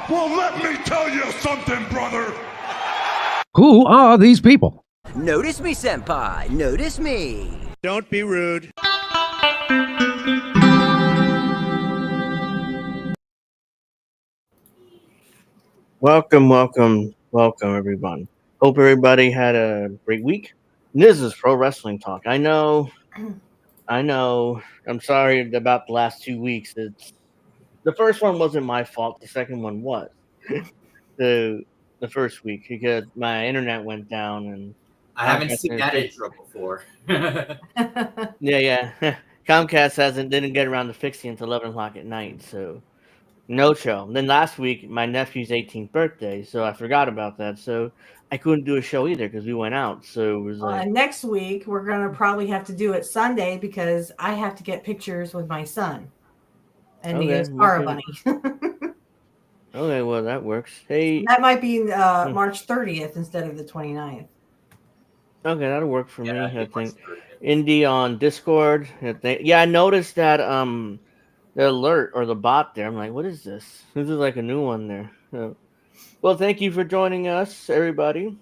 Well, let me tell you something, brother. Who are these people? Notice me, senpai. Notice me. Don't be rude. Welcome, everyone. Hope everybody had a great week. This is Pro Wrestling Talk. I know. I'm sorry about the last 2 weeks. The first one wasn't my fault. The second one was the first week because my internet went down and I haven't seen that intro before. yeah. Comcast didn't get around to fixing it until 11 o'clock at night, so no show. Then last week, my nephew's 18th birthday, so I forgot about that. So I couldn't do a show either because we went out. So it was like next week we're gonna probably have to do it Sunday because I have to get pictures with my son and he is Cara Bunny. Okay, well that works. Hey, that might be March 30th instead of the 29th. Okay, that'll work for me. I think Indy on Discord. I noticed that the alert or the bot there. I'm like, what is this? This is like a new one there. Well, thank you for joining us, everybody.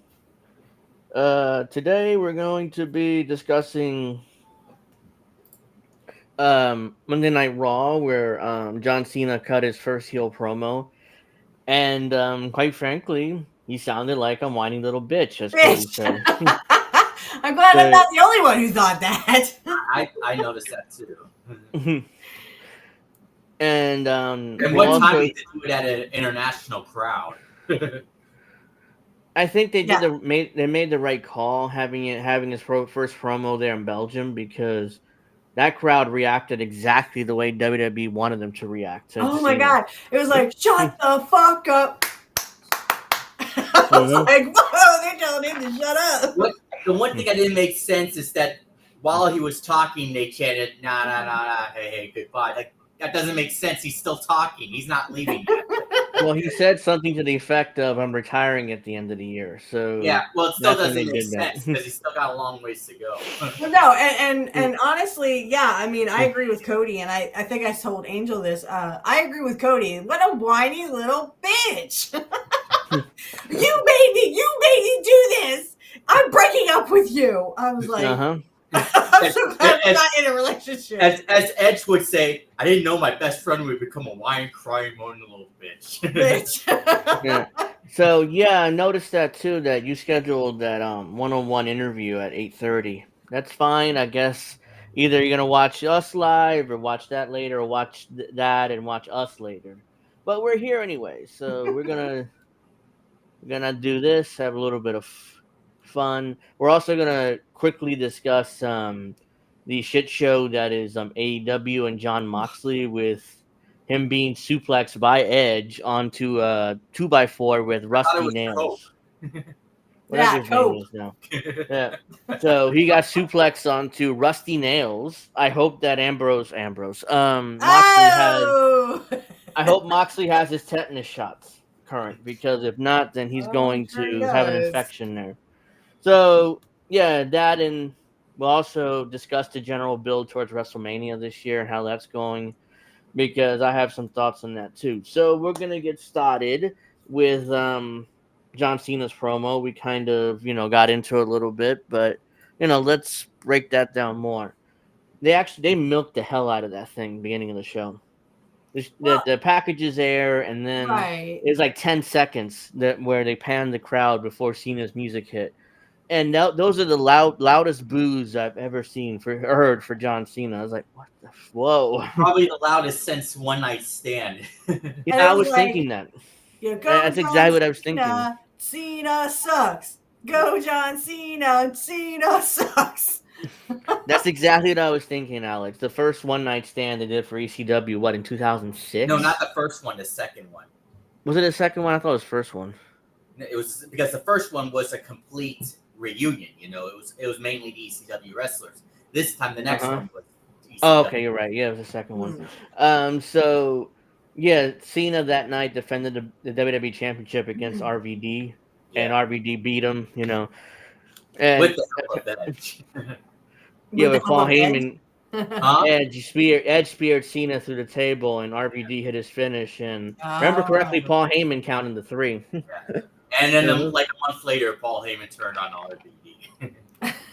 Today we're going to be discussing Monday Night Raw, where John Cena cut his first heel promo, and quite frankly, he sounded like a whiny little bitch, as Cody said. I'm glad I'm not the only one who thought that. I noticed that too. And what time did they do it at an international crowd? I think they made the right call having his first promo there in Belgium because that crowd reacted exactly the way WWE wanted them to react. Oh my God! It was like, shut the fuck up. I was like, whoa, they're telling him to shut up. The one thing that didn't make sense is that while he was talking, they chanted, nah, hey, goodbye. Like, that doesn't make sense. He's still talking. He's not leaving yet. Well, he said something to the effect of, I'm retiring at the end of the year. So yeah, well, it still doesn't make sense because he's still got a long ways to go. Well, no, and honestly, yeah, I mean, I agree with Cody, and I think I told Angel this. I agree with Cody. What a whiny little bitch. You made me do this. I'm breaking up with you. I was like, I'm so glad we're not in a relationship. As Edge would say, I didn't know my best friend would become a whining, crying, moaning little bitch. Yeah. So yeah, I noticed that too. That you scheduled that one-on-one interview at 8:30. That's fine, I guess. Either you're gonna watch us live or watch that later, or watch that and watch us later. But we're here anyway, so we're gonna do this. Have a little bit of fun. We're also gonna quickly discuss the shit show that is AEW and Jon Moxley, with him being suplexed by Edge onto a 2x4 with I thought it Rusty was Nails. Coke. Whatever Yeah, his name Cope. is now. Yeah. So he got suplexed onto Rusty Nails. I hope that Moxley has. Oh! I hope Moxley has his tetanus shots current, because if not, then he's Oh, going I'm sure he to have an does. infection there. So yeah, that, and we'll also discuss the general build towards WrestleMania this year and how that's going, because I have some thoughts on that too. So we're gonna get started with John Cena's promo. We kind of got into it a little bit, but let's break that down more. They milked the hell out of that thing beginning of the show. Well, The package is there, and then right. it's like 10 seconds where they pan the crowd before Cena's music hit. And those are the loudest boos I've ever heard for John Cena. I was like, what the whoa. Probably the loudest since One Night Stand. And I it was was thinking like, that. you go That's John exactly what I was thinking. Cena, Cena sucks. Go John Cena, Cena sucks. That's exactly what I was thinking, Alex. The first one night stand they did for ECW, what, in 2006? No, not the first one. The second one. Was it the second one? I thought it was the first one. It was because the first one was a complete reunion. It was mainly the ECW wrestlers. This time, the next one was ECW. Oh, okay, you're right. Yeah, it was the second one. So yeah, Cena that night defended the WWE Championship against RVD, and RVD beat him. And with the help of Edge. yeah, with Paul Heyman. Huh? Edge speared Cena through the table, and RVD hit his finish. And remember correctly, Paul Heyman counted the 3. Yeah. And then, like a month later, Paul Heyman turned on RVD.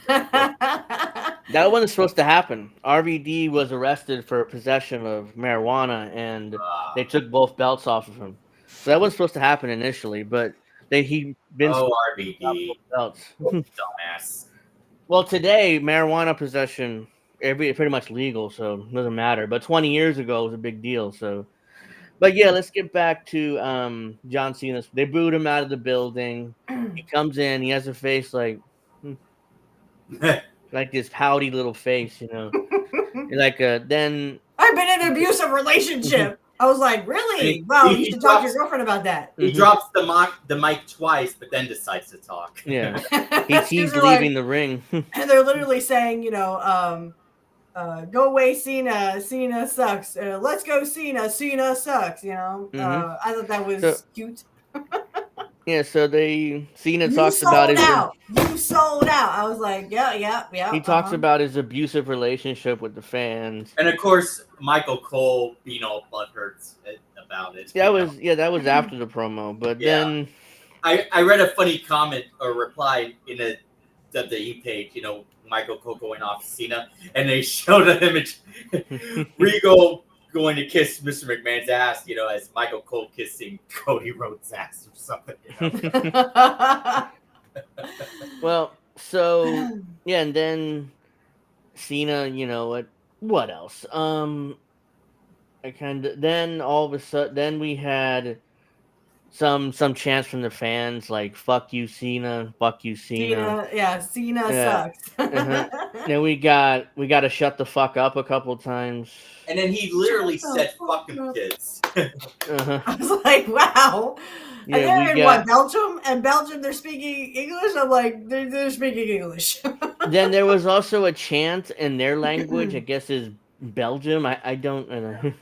That wasn't supposed to happen. RVD was arrested for possession of marijuana, and they took both belts off of him. So that wasn't supposed to happen initially, but he been RVD belts. dumbass. Well, today marijuana possession pretty much legal, so it doesn't matter. But 20 years ago it was a big deal. So, but yeah, let's get back to John Cena. They booed him out of the building. He comes in. He has a face like this pouty little face, like then. I've been in an abusive relationship. I was like, really? Wow, you should talk to your girlfriend about that. He drops the mic twice, but then decides to talk. Yeah, he's leaving the ring. And they're literally saying, go away, Cena. Cena sucks. Let's go, Cena. Cena sucks. I thought that was cute. Yeah, so Cena talks about his. You sold out. I was like, yeah. He talks about his abusive relationship with the fans, and of course, Michael Cole being all butthurt about it. That was after the promo, but then I read a funny comment or reply in the WWE page. Michael Cole going off Cena, and they showed an image Regal going to kiss Mr. McMahon's ass, as Michael Cole kissing Cody Rhodes' ass or something. Well, so yeah, and then Cena, what else? Then all of a sudden, then we had some chants from the fans like "fuck you, Cena," "fuck you, Cena." Cena sucks. Then we got to shut the fuck up a couple times. And then he literally said, "Fuck them kids." I was like, wow. Yeah, and then Belgium? And Belgium, they're speaking English? I'm like, they're speaking English. Then there was also a chant in their language. I guess is Belgium. I don't know.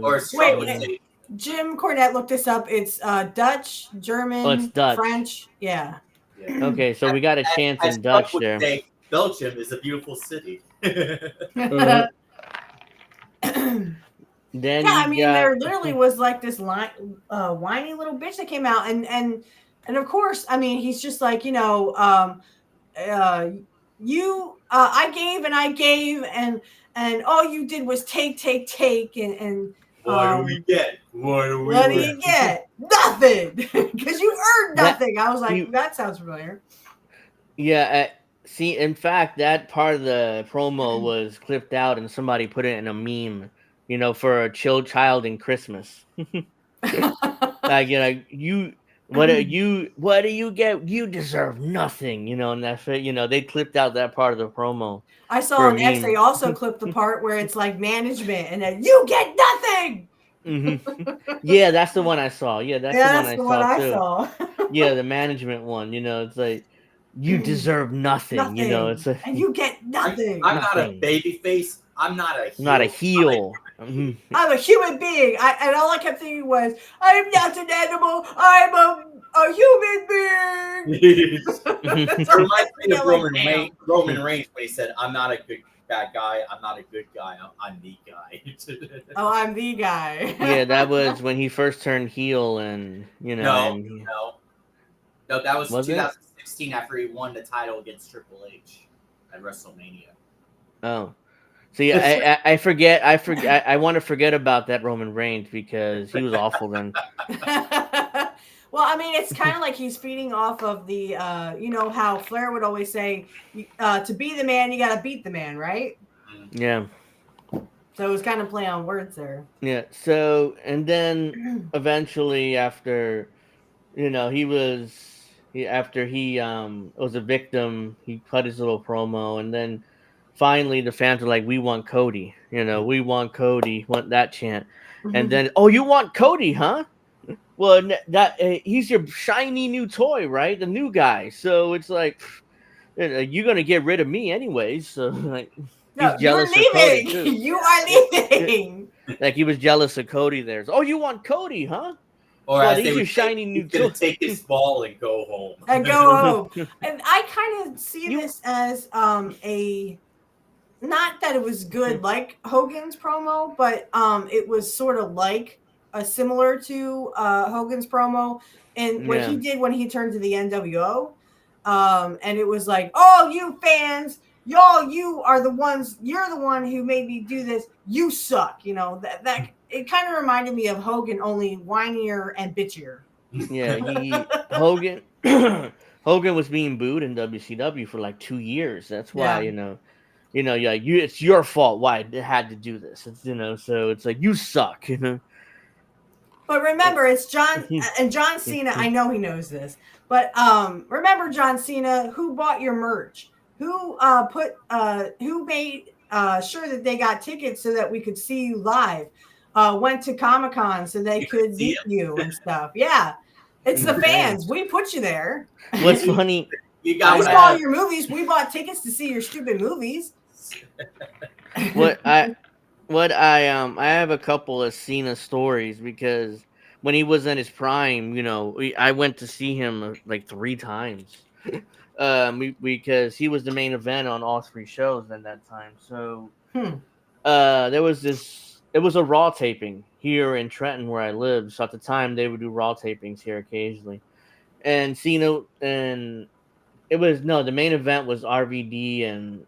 Or wait. Jim Cornette looked this up. It's Dutch, German, it's Dutch. French. Yeah. Okay, so we got a chant in Dutch there. Belgium is a beautiful city. Then there literally was like this whiny little bitch that came out, and of course, he's just like, I gave, and all you did was take, and what do we get? What do you get? Nothing, because you earned nothing. I was like, that sounds familiar. Yeah. See, in fact, that part of the promo was clipped out, and somebody put it in a meme. For a child in Christmas. Like, What do you get? You deserve nothing, and that's it. They clipped out that part of the promo I for saw a an X. They meme. also clipped the part where it's like management, and then you get nothing. Yeah, that's the one I saw. Yeah, that's the Yeah, one that's I the one saw I too. saw. Yeah, the management one. It's like you deserve nothing. Nothing, It's like and you get I'm nothing. not a nothing. baby face. I'm not a I'm not a heel. heel. I'm a human being. And all I kept thinking was, I'm not an animal. I'm a human being. It That's all I reminds kept me thinking. of I'm like, damn. Roman Reigns when he said, "I'm not a bad guy. I'm not a good guy. I'm the guy." Oh, I'm the guy. Yeah, that was when he first turned heel, and No, and no, that was was it? 2016 after he won the title against Triple H at WrestleMania. Oh, see, I forget. I want to forget about that Roman Reigns because he was awful then. Well, I mean, it's kind of like he's feeding off of the, how Flair would always say, to be the man, you got to beat the man, right? Yeah. So it was kind of play on words there. Yeah. So, and then eventually, after after he was a victim, he cut his little promo, and then finally the fans were like, "We want Cody." We want Cody. Want that chant, and then, "Oh, you want Cody, huh?" Well, he's your shiny new toy, right? The new guy. So it's like, you're gonna get rid of me anyways. So like, he's No, you're jealous of Cody leaving. too. You are leaving. Like he was jealous of Cody there. So, oh, you want Cody, huh? Or Well, as they he's your would say, shiny new he's gonna toy. take this ball and go home. And go home. And I kind of see You- this as a, not that it was good like Hogan's promo, but it was sort of like similar to Hogan's promo and what he did when he turned to the NWO. And it was like, oh, you fans, you are the ones, you're the one who made me do this. You suck. That it kind of reminded me of Hogan, only whinier and bitchier. Yeah, Hogan Hogan was being booed in WCW for like 2 years. That's why, it's your fault why I had to do this. It's so it's like you suck, But remember, it's John Cena. I know he knows this, but remember John Cena, who bought your merch, who made sure that they got tickets so that we could see you live, went to Comic-Con so they could meet you and stuff. Yeah, it's the fans. We put you there. What's funny? You We got saw your movies. We bought tickets to see your stupid movies. I have a couple of Cena stories because when he was in his prime, I went to see him like 3 times. Because he was the main event on all 3 shows at that time. So there was this. It was a Raw taping here in Trenton where I lived. So at the time they would do Raw tapings here occasionally, and Cena and the main event was RVD and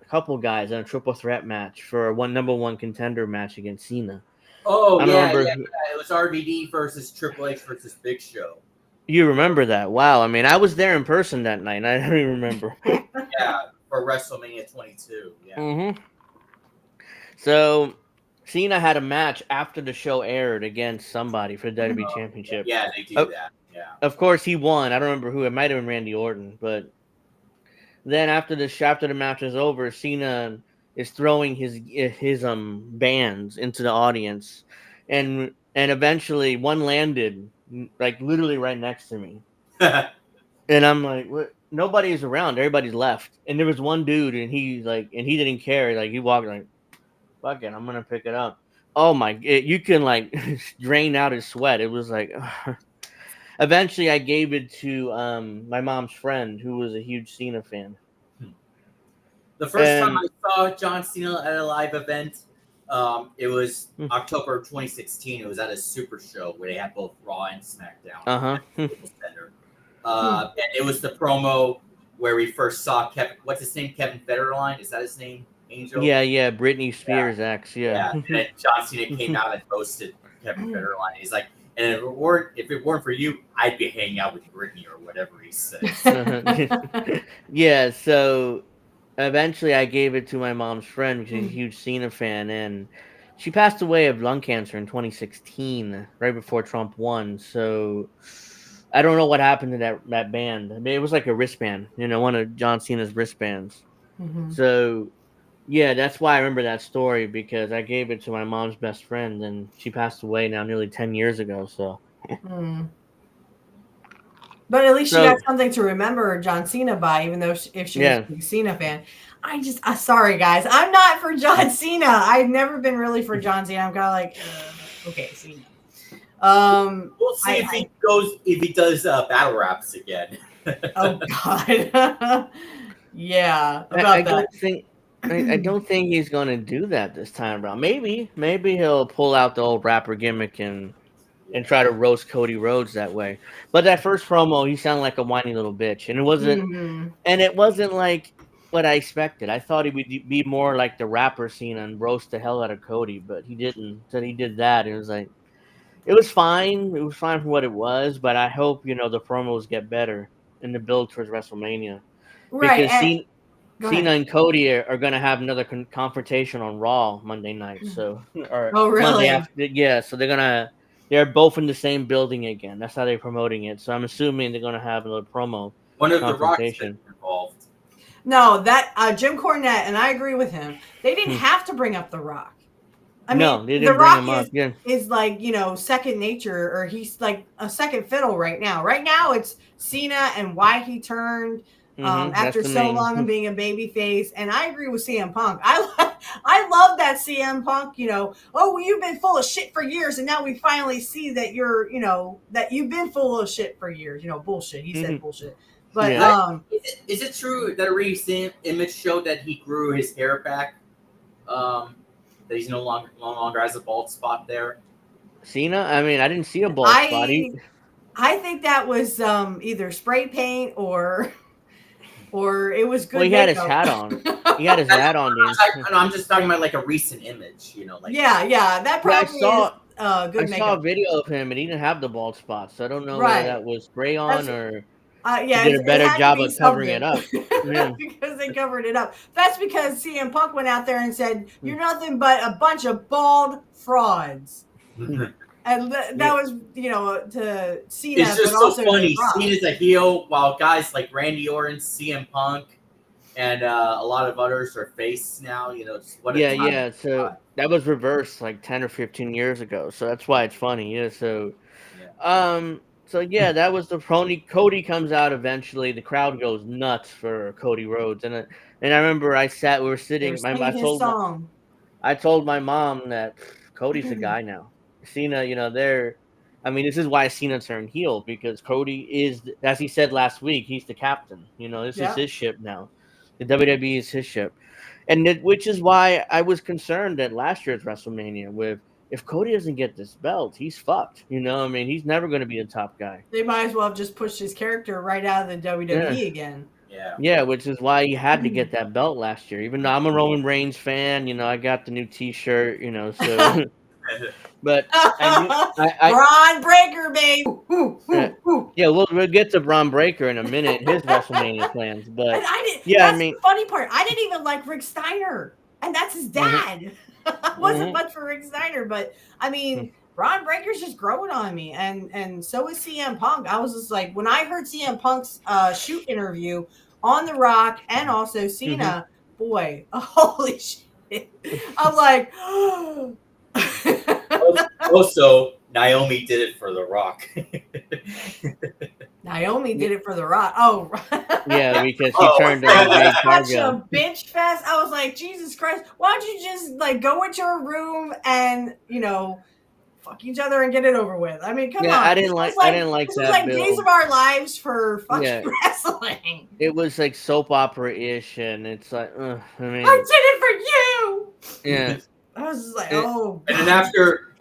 a couple guys in a triple threat match for a number one contender match against Cena. Oh, I don't yeah. remember. It was RVD versus Triple H versus Big Show. You remember that? Wow. I mean, I was there in person that night. I don't even remember. Yeah, for WrestleMania 22. Yeah. Mm-hmm. So, Cena had a match after the show aired against somebody for the WWE Championship. Yeah, they do that. Yeah. Of course, he won. I don't remember who. It might have been Randy Orton. But then after the match is over, Cena is throwing his bands into the audience, and eventually one landed like literally right next to me, and I'm like, what? Nobody's around. Everybody's left, and there was one dude, and he didn't care. Like he walked like, fuck it, I'm gonna pick it up. Oh my! You can like drain out his sweat. It was like. Eventually, I gave it to my mom's friend, who was a huge Cena fan. The first time I saw John Cena at a live event, it was October 2016. It was at a Super Show where they had both Raw and SmackDown. Center. And it was the promo where we first saw Kevin. What's his name? Kevin Federline. Is that his name? Angel. Yeah. Britney Spears' ex. Yeah. And then John Cena came out and roasted Kevin Federline. He's like, and if it weren't for you, I'd be hanging out with Britney or whatever he says. Yeah. So eventually, I gave it to my mom's friend, which is a huge Cena fan, and she passed away of lung cancer in 2016, right before Trump won. So I don't know what happened to that band. I mean, it was like a wristband, one of John Cena's wristbands. Mhm. So yeah, that's why I remember that story because I gave it to my mom's best friend, and she passed away now nearly 10 years ago. So Mm. But at least she got so something to remember John Cena by, even though if she was a yeah, big Cena fan. Sorry guys, I'm not for John Cena. I've never been really for John Cena. I'm kind of like, okay, Cena. We'll see if he does battle raps again. Oh God, yeah, I about that. don't think. I don't think he's gonna do that this time around. Maybe he'll pull out the old rapper gimmick and try to roast Cody Rhodes that way. But that first promo, he sounded like a whiny little bitch, and Mhm. it wasn't like what I expected. I thought he would be more like the rapper scene and roast the hell out of Cody, but he didn't. So he did that. It was like it was fine. It was fine for what it was, but I hope the promos get better in the build towards WrestleMania Right. because And, go Cena ahead. and Cody are going to have another confrontation on Raw Monday night. So or Oh, Monday really? after, yeah. So they're both in the same building again. That's how they're promoting it. So I'm assuming they're going to have another promo One of the Rock's been confrontation. involved. No, that Jim Cornette, and I agree with him. They didn't have to bring up The Rock. I mean, No, they The didn't bring Rock him up. Yeah. is like, second nature, or he's like a second fiddle right now. Right now, it's Cena and why he turned That's after the so main. long of being a baby face. And I agree with CM Punk. I love that CM Punk. Oh, well, you've been full of shit for years, and now we finally see that that you've been full of shit for years. Bullshit. He said bullshit, but Yeah. Is it true that a recent image showed that he grew his hair back? That he's no longer has a bald spot there. Cena. I mean, I didn't see a bald spot. I think that was either spray paint or it was good Well, he had his makeup. hat on. He had his hat on. I'm just talking about like a recent image. Like yeah, that probably is good I saw a makeup. video of him, and he didn't have the bald spot. So I don't know whether Right. that was spray on or he Yeah, did a it better had to job be of covering it something. up. Yeah. Because they covered it up. That's because CM Punk went out there and said, "You're nothing but a bunch of bald frauds." And that was, to Cena, it's just but so also funny. to Rock. Cena's a heel, while guys like Randy Orton, CM Punk, and a lot of others are face now. It's what a time. Yeah. So that was reversed like 10 or 15 years ago. So that's why it's funny. Yeah. So, So yeah, that was the pony. Cody comes out eventually. The crowd goes nuts for Cody Rhodes, and I remember we were They sitting. were singing his song. I told my mom that Cody's the guy now. Cena, I mean, this is why Cena turned heel because Cody is, as he said last week, he's the captain. This is his ship now. The WWE is his ship, which is why I was concerned at last year's WrestleMania with if Cody doesn't get this belt, he's fucked. I mean, he's never going to be the top guy. They might as well have just pushed his character right out of the WWE again. Yeah, which is why he had to get that belt last year. Even though I'm a Roman Reigns fan, I got the new T-shirt, so. But Braun Breaker, baby. Yeah, we'll get to Braun Breaker in a minute. His WrestleMania plans, but and I didn't. Yeah, that's the funny part. I didn't even like Rick Steiner, and that's his dad. Wasn't much for Rick Steiner, but I mean. Braun Breaker's just growing on me, and so is CM Punk. I was just like, when I heard CM Punk's shoot interview on The Rock and also Cena, boy, holy shit! I'm like, also Naomi did it for The Rock. Naomi did it for The Rock. Oh, yeah, because he turned on Jade such Cargill. a bitch fest. I was like, Jesus Christ! Why don't you just go into a room and fuck each other and get it over with? I mean, come on. I didn't like that. It was like Days of Our Lives for fucking wrestling. It was like soap opera-ish, and it's like, I mean, I did it for you. Yeah. I was just like, oh. And then after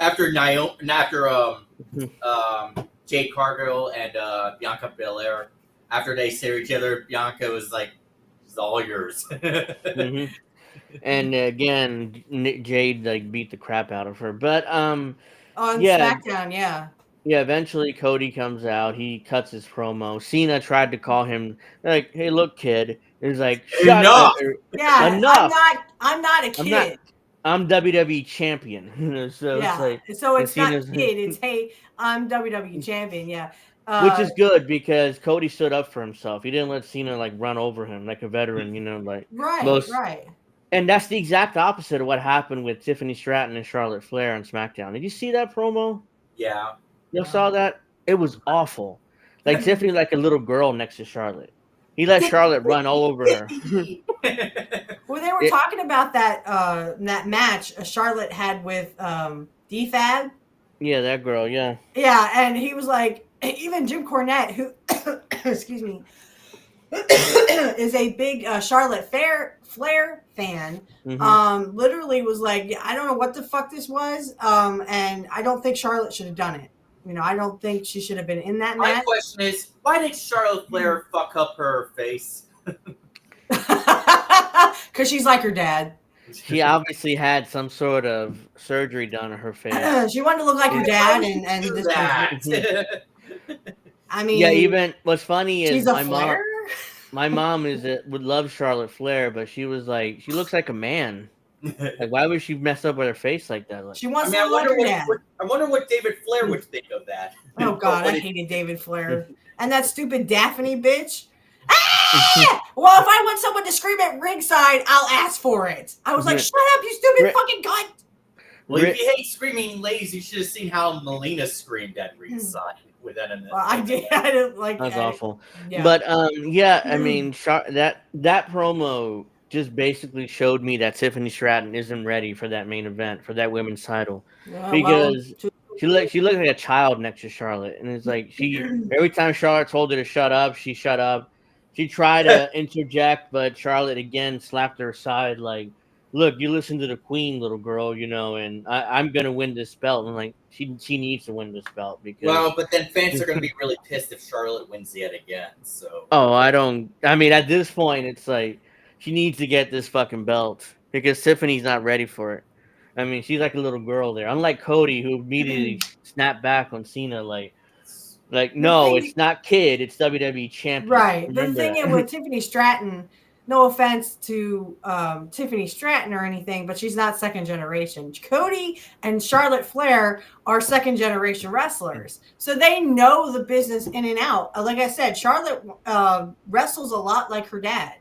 Jade Cargill and Bianca Belair, after they say each other, Bianca was like, "It's all yours." And again, Jade beat the crap out of her, but on SmackDown, yeah. Yeah, eventually Cody comes out. He cuts his promo. Cena tried to call him like, "Hey, look, kid." He's like, "Shut up!" Yeah, enough. I'm not a kid. I'm WWE champion. So yeah. it's like, so it's not kid. It's hey, I'm WWE champion. Yeah. Which is good because Cody stood up for himself. He didn't let Cena like run over him like a veteran, like right, most. right. And that's the exact opposite of what happened with Tiffany Stratton and Charlotte Flair on SmackDown. Did you see that promo? Yeah. You saw that? It was awful. Like Tiffany, like a little girl next to Charlotte. He let Charlotte run all over her. Well, they were talking about that match Charlotte had with DFAB. Yeah, that girl. Yeah. Yeah, and he was like, even Jim Cornette, who, excuse me, is a big Charlotte Flair fan, literally was like, yeah, I don't know what the fuck this was, and I don't think Charlotte should have done it. I don't think she should have been in that match. My question is, why did Charlotte Flair fuck up her face? Because she's like her dad. She obviously had some sort of surgery done on her face. She wanted to look like her dad, and Do this that. I mean, yeah. Even what's funny is she's a Flair. My mom would love Charlotte Flair, but she was like, she looks like a man. Like, why would she mess up with her face like that? Like, She wants to look like her dad. I wonder what David Flair would think of that. Oh God, I hated David Flair and that stupid Daphne bitch. Ah! Well, if I want someone to scream at ringside, I'll ask for it. I was like, "Shut up, you stupid fucking cunt!" Well, if you hate screaming ladies, you should have seen how Melina screamed at ringside with that. Well, I did. I didn't like that's awful. Yeah. But yeah, I mean, that promo just basically showed me that Tiffany Stratton isn't ready for that main event for that women's title because she looked like a child next to Charlotte, and it's like every time Charlotte told her to shut up, she shut up. She tried to interject, but Charlotte again slapped her aside, like, "Look, you listen to the Queen, little girl, and I'm gonna win this belt." And like, she needs to win this belt because. Well, but then fans are gonna be really pissed if Charlotte wins yet again. So. Oh, I mean, at this point, it's like she needs to get this fucking belt because Tiffany's not ready for it. I mean, she's like a little girl there. Unlike Cody, who immediately snapped back on Cena, like no, it's not kid, it's WWE champion. Right. But the thing is with Tiffany Stratton, no offense to Tiffany Stratton or anything, but she's not second generation. Cody and Charlotte Flair are second generation wrestlers. So they know the business in and out. Like I said, Charlotte wrestles a lot like her dad.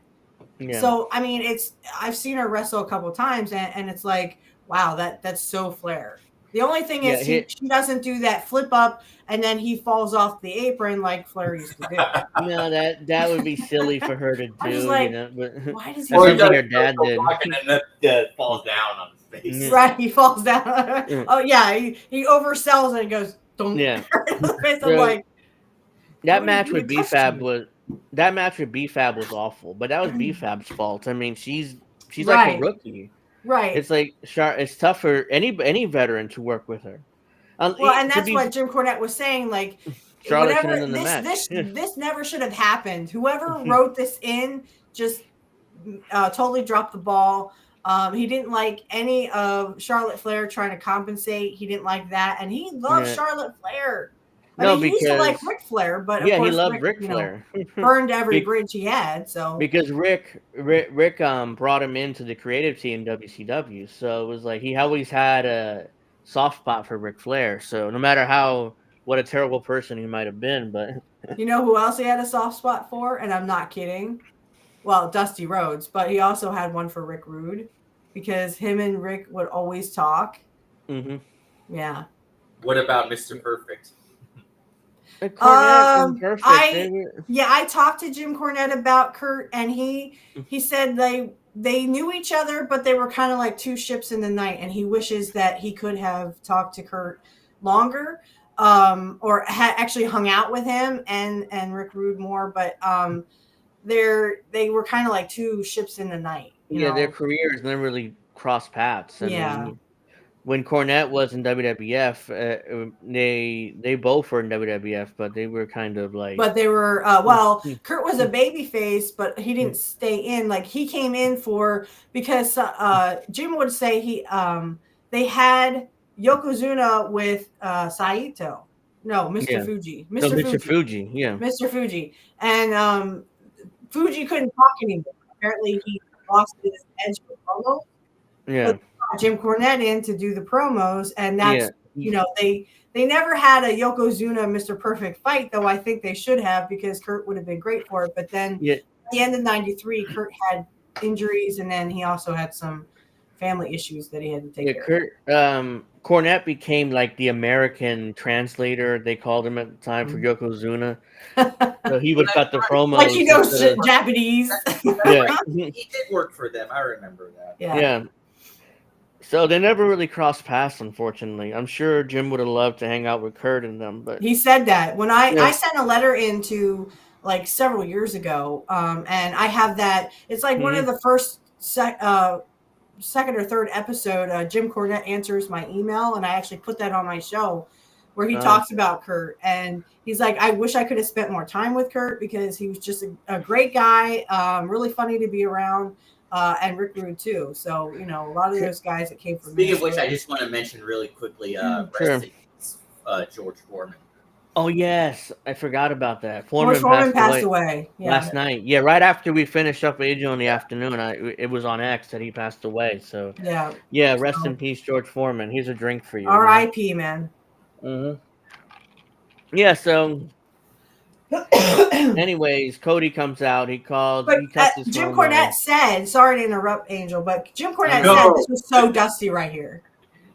Yeah. So, I mean, I've seen her wrestle a couple times and it's like, wow, that's so Flair. The only thing is she doesn't do that flip up and then he falls off the apron like Flair used to do. No, that would be silly for her to do. I was like, but why does he? Or something her dad did. And then falls down on his face. Right, he falls down. Oh yeah, he oversells it and goes, "Don't." Yeah. I'm like, that match with B-Fab was was awful, but that was B-Fab's fault. I mean, she's like a rookie. Right. It's like it's tough for any veteran to work with her. Well, and that's what Jim Cornette was saying. Like, whatever this never should have happened. Whoever wrote this in just totally dropped the ball. He didn't like any of Charlotte Flair trying to compensate. He didn't like that, and he loved Charlotte Flair. He used to like Ric Flair, but of course, he loved Ric Flair. Burned every bridge he had. So because Rick brought him into the creative team WCW, so it was like he always had a soft spot for Ric Flair. So no matter what a terrible person he might have been, but you know who else he had a soft spot for? And I'm not kidding. Well, Dusty Rhodes, but he also had one for Rick Rude because him and Rick would always talk. Mm-hmm. Yeah. What about Mr. Perfect? I talked to Jim Cornette about Kurt, and he said they knew each other, but they were kind of like two ships in the night, and he wishes that he could have talked to Kurt longer, or had actually hung out with him and Rick Rude more, but they were kind of like two ships in the night. You know? Their careers never really crossed paths. I mean, when Cornette was in WWF, they both were in WWF, but they were kind of like. But they were Kurt was a babyface, but he didn't stay in. Like he came in because Jim would say they had Yokozuna with Saito. No, Mr. Fuji. Mr. Fuji, yeah. Mr. Fuji, and Fuji couldn't talk anymore. Apparently, he lost his edge for promo. Yeah. Jim Cornette in to do the promos, and that's you know, they never had a Yokozuna Mr. Perfect fight, though I think they should have because Kurt would have been great for it. But then at the end of '93, Kurt had injuries, and then he also had some family issues that he had to take care of. Cornette became like the American translator, they called him at the time, for Yokozuna. So he would cut the promos. Like he knows Japanese. Yeah. He did work for them. I remember that. Yeah. So they never really crossed paths, unfortunately. I'm sure Jim would have loved to hang out with Kurt and them, but he said that when I sent a letter into like several years ago, and I have that. It's like one of the first second or third episode. Jim Cornette answers my email, and I actually put that on my show where he talks about Kurt, and he's like, I wish I could have spent more time with Kurt because he was just a great guy, really funny to be around. And Rick Rude too. So, you know, a lot of those guys that came from Speaking of which, I just want to mention really quickly, George Foreman. Oh yes, I forgot about that. Foreman passed away last night. Yeah, right after we finished up Angel in the afternoon, it was on X that he passed away. So yeah, rest in peace, George Foreman. Here's a drink for you. R.I.P. man. Yeah. So, anyways, Cody comes out. He calls. But Jim Cornette said, "Sorry to interrupt, Angel," but Jim Cornette said this was so dusty right here.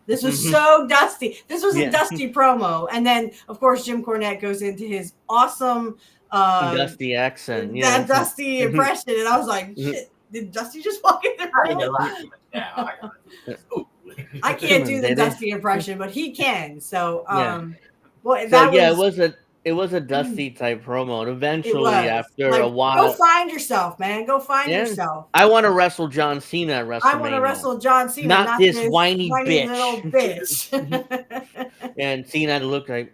This was so dusty. This was a dusty promo. And then, of course, Jim Cornette goes into his awesome dusty accent. Yeah. That dusty impression. And I was like, shit, did Dusty just walk in the room? I can't do the Dusty impression, but he can. So, it was a Dusty type promo. And eventually, after a while, go find yourself, man. Go find yourself. I want to wrestle John Cena at WrestleMania. I want to wrestle John Cena, not this whiny bitch. Little bitch. And Cena looked like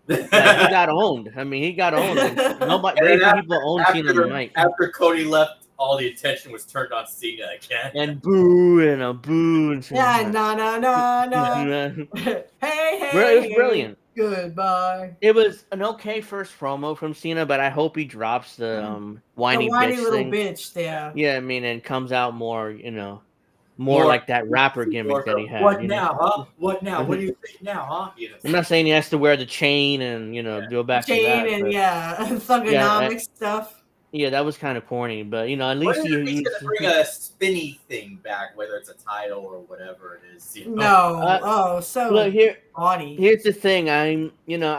he got owned. I mean, he got owned. Nobody, very few people owned Cena tonight. After Cody left, all the attention was turned on Cena again. And boo and a boo. And yeah, no. Hey. It was brilliant. Goodbye. It was an okay first promo from Cena, but I hope he drops the whiny little thing. Bitch. Yeah. Yeah, I mean, and comes out more, more like that rapper gimmick that he had. What now, huh? What now? What do you think now, huh? I'm not saying he has to wear the chain and go back to that. Chain and thugonomic stuff. Yeah, that was kind of corny, but at least he's going to bring a spinny thing back, whether it's a title or whatever it is. No, look, here's the thing. I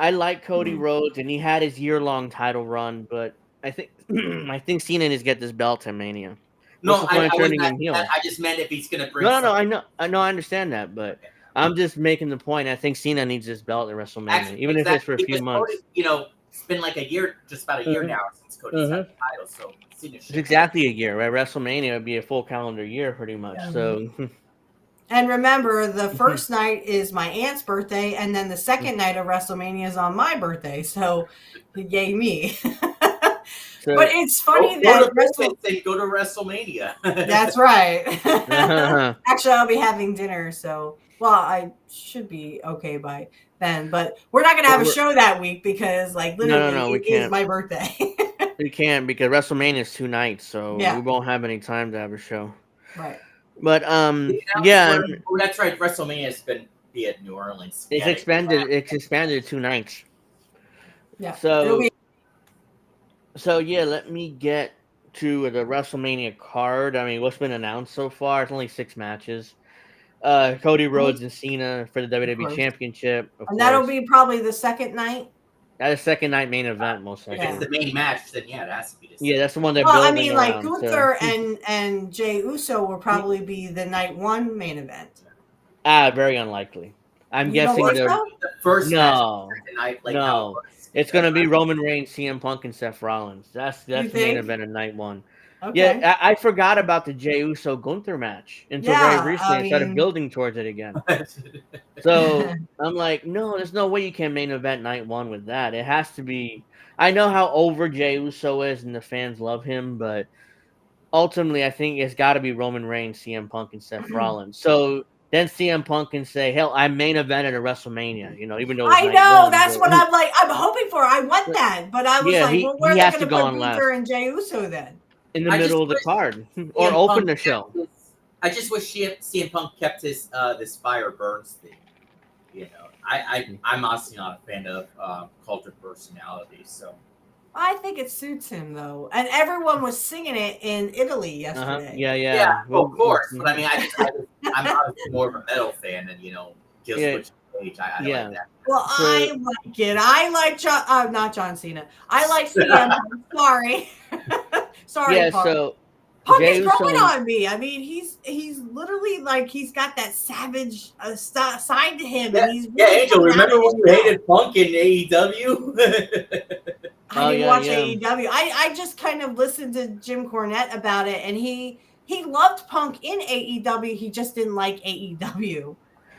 like Cody Rhodes, and he had his year-long title run, but I think Cena needs to get this belt to Mania. No, I just meant if he's going to bring. No, I know, I understand that, but I'm just making the point. I think Cena needs this belt at WrestleMania, even if it's for a few months. It's been like just about a year now since Cody's had the title, so it's exactly a year, right? WrestleMania would be a full calendar year, pretty much. So, and remember, the first night is my aunt's birthday, and then the second night of WrestleMania is on my birthday. So, yay me! But it's funny go to WrestleMania. That's right. Actually, I'll be having dinner, so I should be okay by then. But we're not going to have a show that week because, literally, it is my birthday. We can't because WrestleMania is 2 nights, so we won't have any time to have a show. Right. But that's right. WrestleMania has been at New Orleans. It's expanded. It's expanded to 2 nights. Yeah. So let me get to the WrestleMania card. I mean, what's been announced so far? It's only 6 matches. Cody Rhodes and Cena for the WWE Championship. And that'll be probably the second night. That's a second night main event, most likely. If it's the main match, then it has to be the second. Yeah, that's the one they're building. I mean, like Gunther and Jey Uso will probably be the night 1 main event. Very unlikely. I'm guessing the first match night. It's going to be Roman Reigns, CM Punk, and Seth Rollins. That's the main event of night 1. Okay. Yeah, I forgot about the Jey Uso Gunther match until very recently. I started building towards it again. So I'm like, no, there's no way you can main event night 1 with that. It has to be. I know how over Jey Uso is, and the fans love him, but ultimately, I think it's got to be Roman Reigns, CM Punk, and Seth Rollins. So then CM Punk can say, "Hell, I main evented at WrestleMania." Even though I know that's what I'm like. I'm hoping for. I want that, but I was where are they going to put Gunther and Jey Uso then? In the middle of the card, or open the show. I just wish CM Punk kept his this fire burns thing. You know, I'm honestly not a fan of cult of personality. So I think it suits him though, and everyone was singing it in Italy yesterday. Yeah. of course. But I mean, I'm obviously more of a metal fan than Kill Switch Age. I like that. Well, I like it. I like not John Cena. I like CM. Sorry, sorry. Yeah, Punk. so Punk is growing on me. I mean, he's literally like he's got that savage side to him, and he's really Angel. Remember when you hated Punk in AEW? I didn't watch AEW. I just kind of listened to Jim Cornette about it, and he loved Punk in AEW. He just didn't like AEW.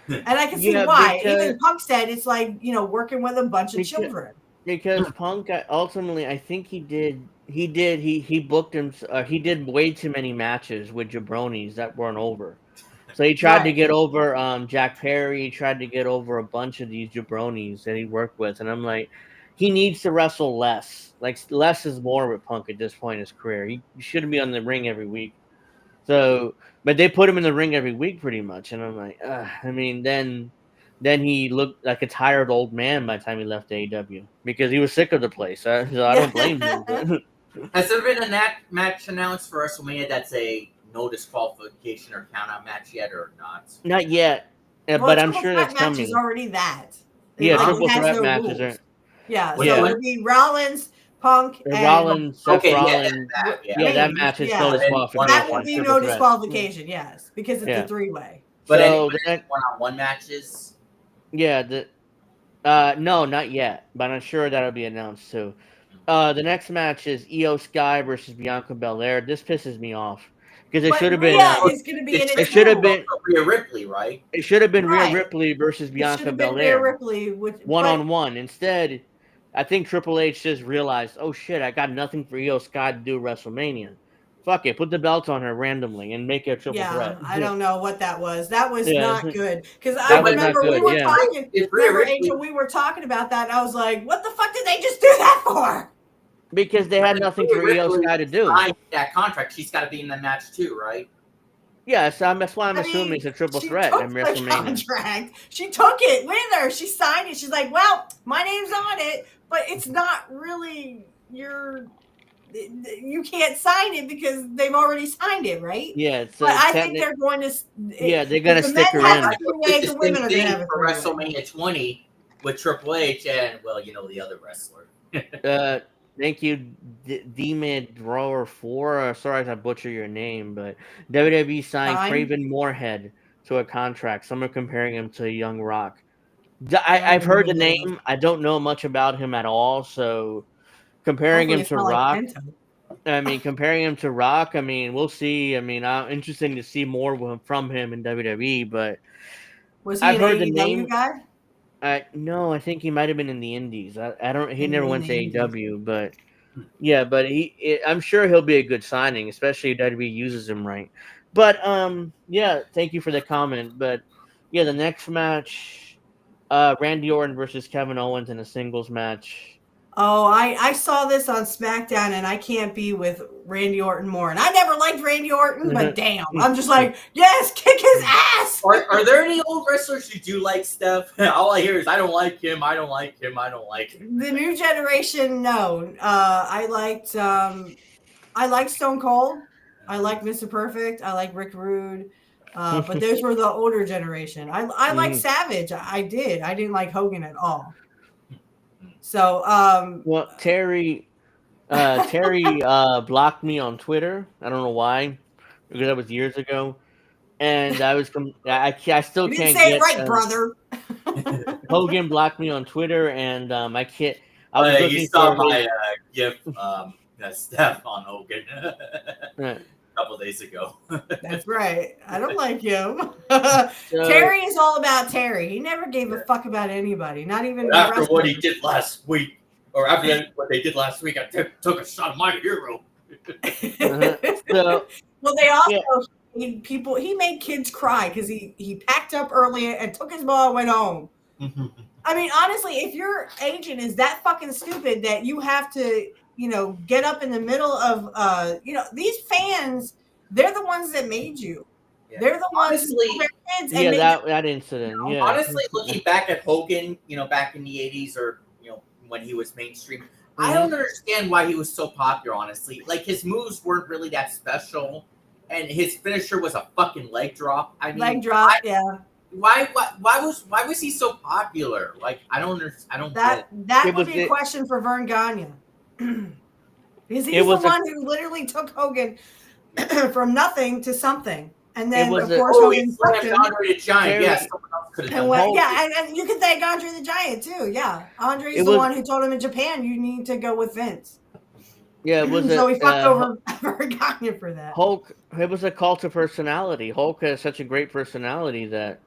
And I can see why. Even Punk said it's like, working with a bunch of children. Because Punk ultimately, I think he booked him. He did way too many matches with jabronis that weren't over. So he tried to get over Jack Perry. He tried to get over a bunch of these jabronis that he worked with. And I'm like, he needs to wrestle less. Like, less is more with Punk at this point in his career. He shouldn't be on the ring every week. So, but they put him in the ring every week pretty much. And I'm like, I mean, then he looked like a tired old man by the time he left AEW because he was sick of the place. So I don't blame him. Has there been a match announced for WrestleMania that's a no disqualification or count out match yet or not? Not yet, but I'm sure that's coming. Is already that. Triple threat matches are. Yeah, so it would be Rollins, Punk, and Rollins. Seth Rollins. That match is no disqualification. That would be no disqualification, yes, because it's a three-way. But one-on-one matches. Yeah, no, not yet, but I'm sure that'll be announced too. The next match is Io Sky versus Bianca Belair. This pisses me off because it should have been. It's going to be. It should have been Rhea Ripley, right? It should have been Rhea Ripley versus Bianca Belair. Rhea Ripley one-on-one. Instead, I think Triple H just realized, oh shit, I got nothing for Io Sky to do WrestleMania. Fuck it, put the belt on her randomly and make it a triple threat. I don't know what that was. That was not good. Because I remember we were talking. Angel, we were talking about that, and I was like, "What the fuck did they just do that for?" Because they had nothing for Io Sky to do. That contract, she's got to be in the match too, right? Yeah, so that's why I'm assuming it's a triple threat in WrestleMania. Contract. She took it with her. She signed it. She's like, "Well, my name's on it, but it's not really your." You can't sign it because they've already signed it, right? Yeah, so I think they're going to. They're going to stick her in. The women are going to have for WrestleMania 20 with Triple H and the other wrestler. Thank you, D-Mid Drawer 4. Sorry if I butcher your name, but WWE signed Craven Moorhead to a contract. Some are comparing him to Young Rock. I've heard the name. I don't know much about him at all, so. Comparing him to Rock, we'll see. I mean, I'm interested to see more from him in WWE, but was he I've heard the name guy? No, I think he might have been in the Indies. I don't. He never went to AEW, but yeah, but I'm sure he'll be a good signing, especially if WWE uses him right. But yeah, thank you for the comment. But yeah, the next match, Randy Orton versus Kevin Owens in a singles match. Oh, I saw this on SmackDown, and I can't be with Randy Orton more. And I never liked Randy Orton, but damn, I'm just like, yes, kick his ass. Are there any old wrestlers you do like, Steph? All I hear is I don't like him. I don't like him. I don't like him. The new generation, no. I liked Stone Cold. I liked Mr. Perfect. I like Rick Rude. But those were the older generation. I liked Savage. I did. I didn't like Hogan at all. So, well, Terry blocked me on Twitter. I don't know why, because that was years ago, and I was I still you can't say get it right, brother. Hogan blocked me on Twitter, and I can't. You saw my GIF, Steph on Hogan a couple days ago. That's right. I don't like him. Terry is all about Terry. He never gave a fuck about anybody, not even after what he did last week, or after what they did last week. I took a shot at my hero. Well, they also he made kids cry because he packed up early and took his ball and went home. I mean, honestly, if your agent is that fucking stupid that you have to, get up in the middle of, these fans, they're the ones that made you. Yeah. They're the ones who Honestly, kill their kids and Yeah, make that incident. Yeah. honestly, looking back at Hogan, back in the '80s or when he was mainstream, I don't understand why he was so popular. Honestly, like his moves weren't really that special, and his finisher was a fucking leg drop. I mean, leg drop. Yeah, why was he so popular? Like I don't understand. I don't get it. that would be a question for Vern Gagne. Because he's the one who literally took Hogan from nothing to something. And then, of course, Hogan fucked him. Andre the Giant. Yes, someone else could have done that. And you can thank Andre the Giant, too. Yeah. Andre's the one who told him in Japan, you need to go with Vince. Yeah, so he fucked over Vern Gagne for that. Hulk, it was a cult of personality. Hulk has such a great personality that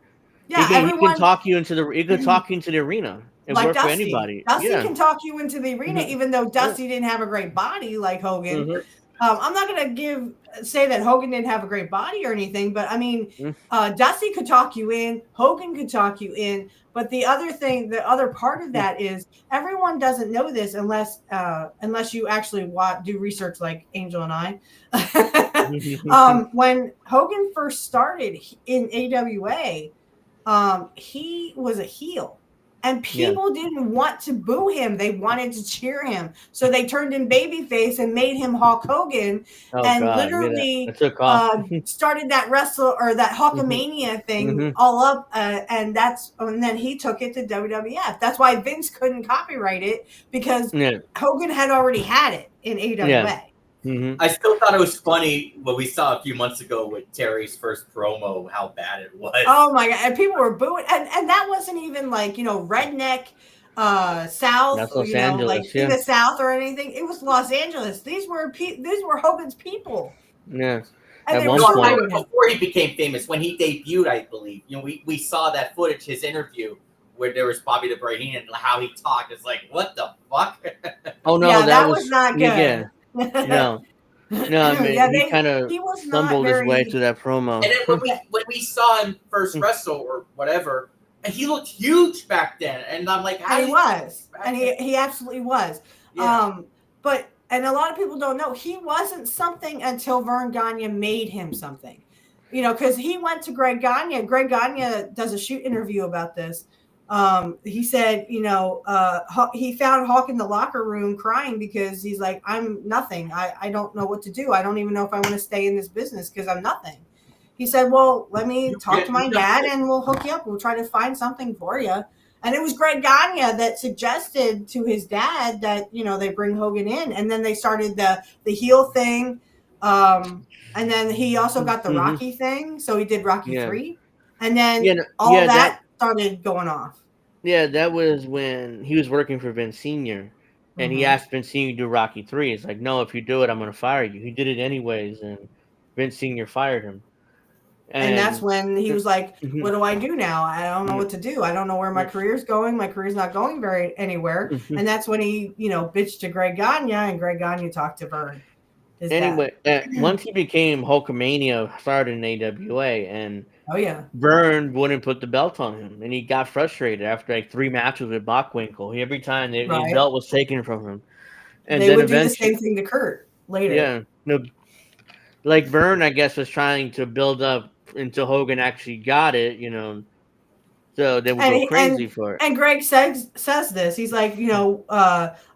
he can talk you into the arena. And like work Dusty. For anybody. Dusty can talk you into the arena, even though Dusty didn't have a great body like Hogan. I'm not going to say that Hogan didn't have a great body or anything, but I mean, Dusty could talk you in, Hogan could talk you in. But the other part of that is everyone doesn't know this unless you actually do research like Angel and I. When Hogan first started in AWA, he was a heel. And people didn't want to boo him. They wanted to cheer him. So they turned him babyface and made him Hulk Hogan literally started that that Hulkamania thing all up. And then he took it to WWF. That's why Vince couldn't copyright it because Hogan had already had it in AWA. Yeah. I still thought it was funny what we saw a few months ago with Terry's first promo, how bad it was. Oh my god! And people were booing, and that wasn't even like redneck South, in the South or anything. It was Los Angeles. These were Hogan's people. Yeah. At one point, before he became famous, when he debuted, I believe, we saw that footage, his interview, where there was Bobby the Brain and how he talked. It's like, what the fuck? Oh no, that was not good. Yeah. No, I mean, he kind of stumbled his way through that promo. And then when we saw him first wrestle or whatever, and he looked huge back then, and I'm like, he was, and he absolutely was. Yeah. And a lot of people don't know he wasn't something until Vern Gagne made him something. Because he went to Greg Gagne. Greg Gagne does a shoot interview about this. He said, he found Hulk in the locker room crying because he's like, I'm nothing. I don't know what to do. I don't even know if I want to stay in this business because I'm nothing. He said, well, let me talk to my dad and we'll hook you up. We'll try to find something for you. And it was Greg Gagne that suggested to his dad that, they bring Hogan in. And then they started the heel thing. And then he also got the Rocky thing. So he did Rocky 3. And then that started going off. Yeah, that was when he was working for Vince Sr. And he asked Vince Sr. to do Rocky 3. It's like, no, if you do it, I'm going to fire you. He did it anyways, and Vince Sr. fired him. And that's when he was like, what do I do now? I don't know what to do. I don't know where my career's going. My career's not going anywhere. And that's when he, bitched to Greg Gagne, and Greg Gagne talked to Vern. Anyway, once he became Hulkamania, started in AWA, and Vern wouldn't put the belt on him, and he got frustrated after like 3 matches with Bockwinkel. Every time the belt was taken from him, and they would do the same thing to Kurt later. Yeah, no, like Vern, I guess, was trying to build up until Hogan actually got it, So they would go crazy for it. And Greg says this. He's like,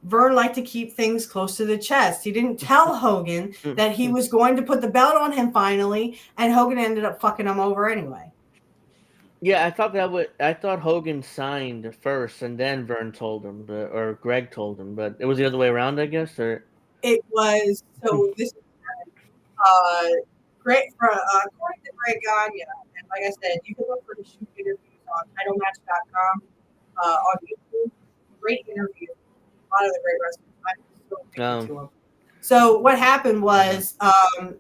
Vern liked to keep things close to the chest. He didn't tell Hogan that he was going to put the belt on him finally, and Hogan ended up fucking him over anyway. Yeah, I thought Hogan signed first, and then Vern told him, or Greg told him, but it was the other way around, I guess, or it was. So this is great according to Greg Gagne, and like I said, you can look for the shoot interviews on titlematch.com, on YouTube. Great interview. A lot of the great wrestlers. I'm still thinking to them. So what happened was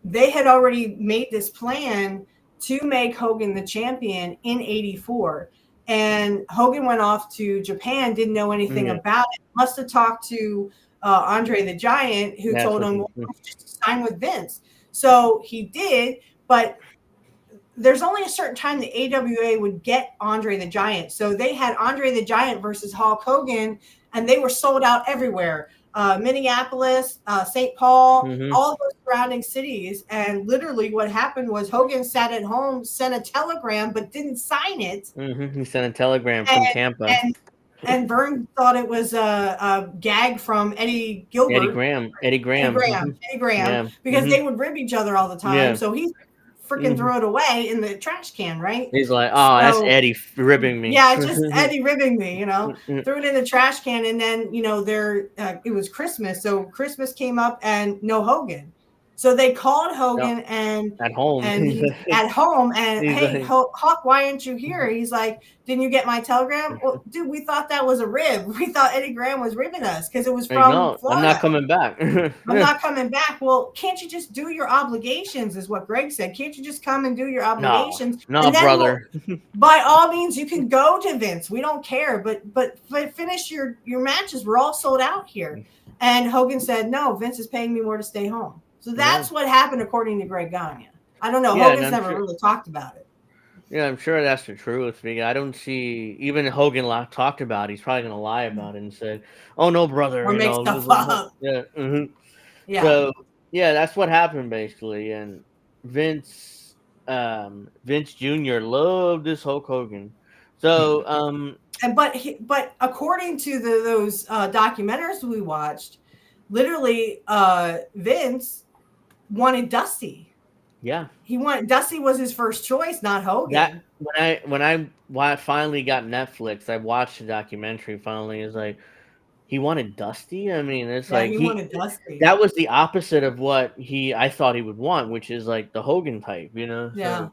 they had already made this plan to make Hogan the champion in '84. And Hogan went off to Japan, didn't know anything about it. Must have talked to Andre the Giant, who told him, well, just sign with Vince. So he did, but there's only a certain time the AWA would get Andre the Giant. So they had Andre the Giant versus Hulk Hogan, and they were sold out everywhere. Minneapolis, St. Paul, all those surrounding cities. And literally what happened was Hogan sat at home, sent a telegram, but didn't sign it. He sent a telegram from Tampa. And Vern thought it was a gag from Eddie Gilbert. Eddie Graham. Yeah. Because they would rib each other all the time. Yeah. So he freaking threw it away in the trash can, right? He's like, oh, that's Eddie ribbing me. Yeah, just Eddie ribbing me, threw it in the trash can. And then, it was Christmas. So Christmas came up and no Hogan. So they called Hogan at home. And at home. And hey, Hawk, why aren't you here? He's like, didn't you get my telegram? Well, dude, we thought that was a rib. We thought Eddie Graham was ribbing us because it was from Florida. I'm not coming back. I'm not coming back. Well, can't you just do your obligations? Is what Greg said. Can't you just come and do your obligations? No, brother. By all means, you can go to Vince. We don't care. But finish your matches. We're all sold out here. And Hogan said, no, Vince is paying me more to stay home. So that's what happened according to Greg Gagne. I don't know. Hogan's never really talked about it. Yeah, I'm sure that's the truth. Because I don't see even Hogan talked about it. He's probably gonna lie about it and said, "Oh no, brother," or make stuff up. Yeah. Yeah. So that's what happened basically. And Vince Jr. loved this Hulk Hogan. So but according to those documentaries we watched, literally Vince wanted Dusty. Yeah, Dusty was his first choice, not Hogan. When I finally got Netflix, I watched the documentary. Finally, is like he wanted Dusty. I mean, it's like he wanted Dusty. That was the opposite of what I thought he would want, which is like the Hogan type, Yeah. So,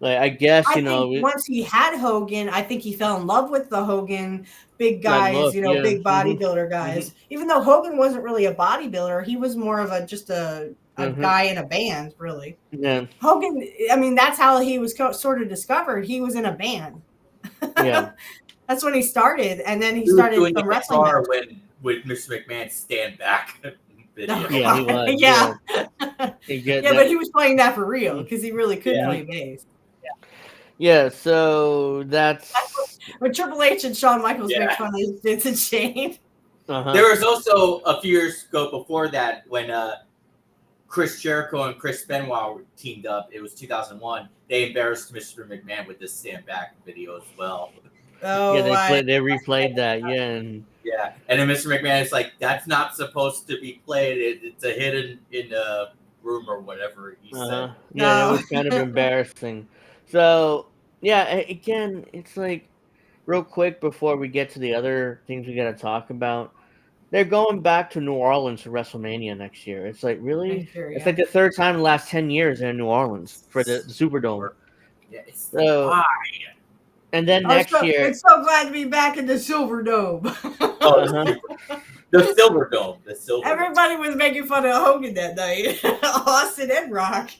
like I guess I think once he had Hogan, I think he fell in love with the Hogan big guys, big bodybuilder guys. Even though Hogan wasn't really a bodybuilder, he was more of a guy in a band, really. Yeah. Hogan, I mean, that's how he was sort of discovered. He was in a band. Yeah. That's when he started, and then he started doing the wrestling. With Mr. McMahon stand back. Yeah, he was. Yeah. But he was playing that for real because he really could play bass. Yeah, so that's when Triple H and Shawn Michaels make fun of Vince and Shane. There was also a few years ago before that when Chris Jericho and Chris Benoit teamed up. It was 2001. They embarrassed Mr. McMahon with this stand back video as well. Oh, they replayed that. And then Mr. McMahon is like, "That's not supposed to be played. It's a hidden in the room or whatever he said." Yeah, it was kind of embarrassing. So, again, it's like, real quick before we get to the other things we got to talk about, they're going back to New Orleans for WrestleMania next year. It's like, really? It's like the third time in the last 10 years they're in New Orleans for the Superdome. Yeah, it's and then next year... It's so glad to be back in the Silverdome. The Silverdome. Everybody was making fun of Hogan that night. Austin and Rock.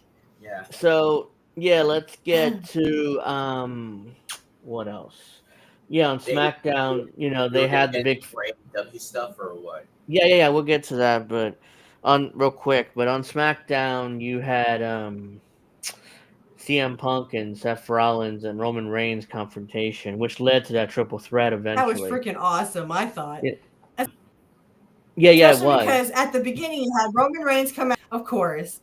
Yeah. So... yeah, let's get to what else? Yeah, on SmackDown, they had the big W stuff or what? Yeah, we'll get to that, but on SmackDown you had CM Punk and Seth Rollins and Roman Reigns confrontation, which led to that triple threat eventually. That was freaking awesome, I thought. Yeah, it was. Because at the beginning you had Roman Reigns come out, of course,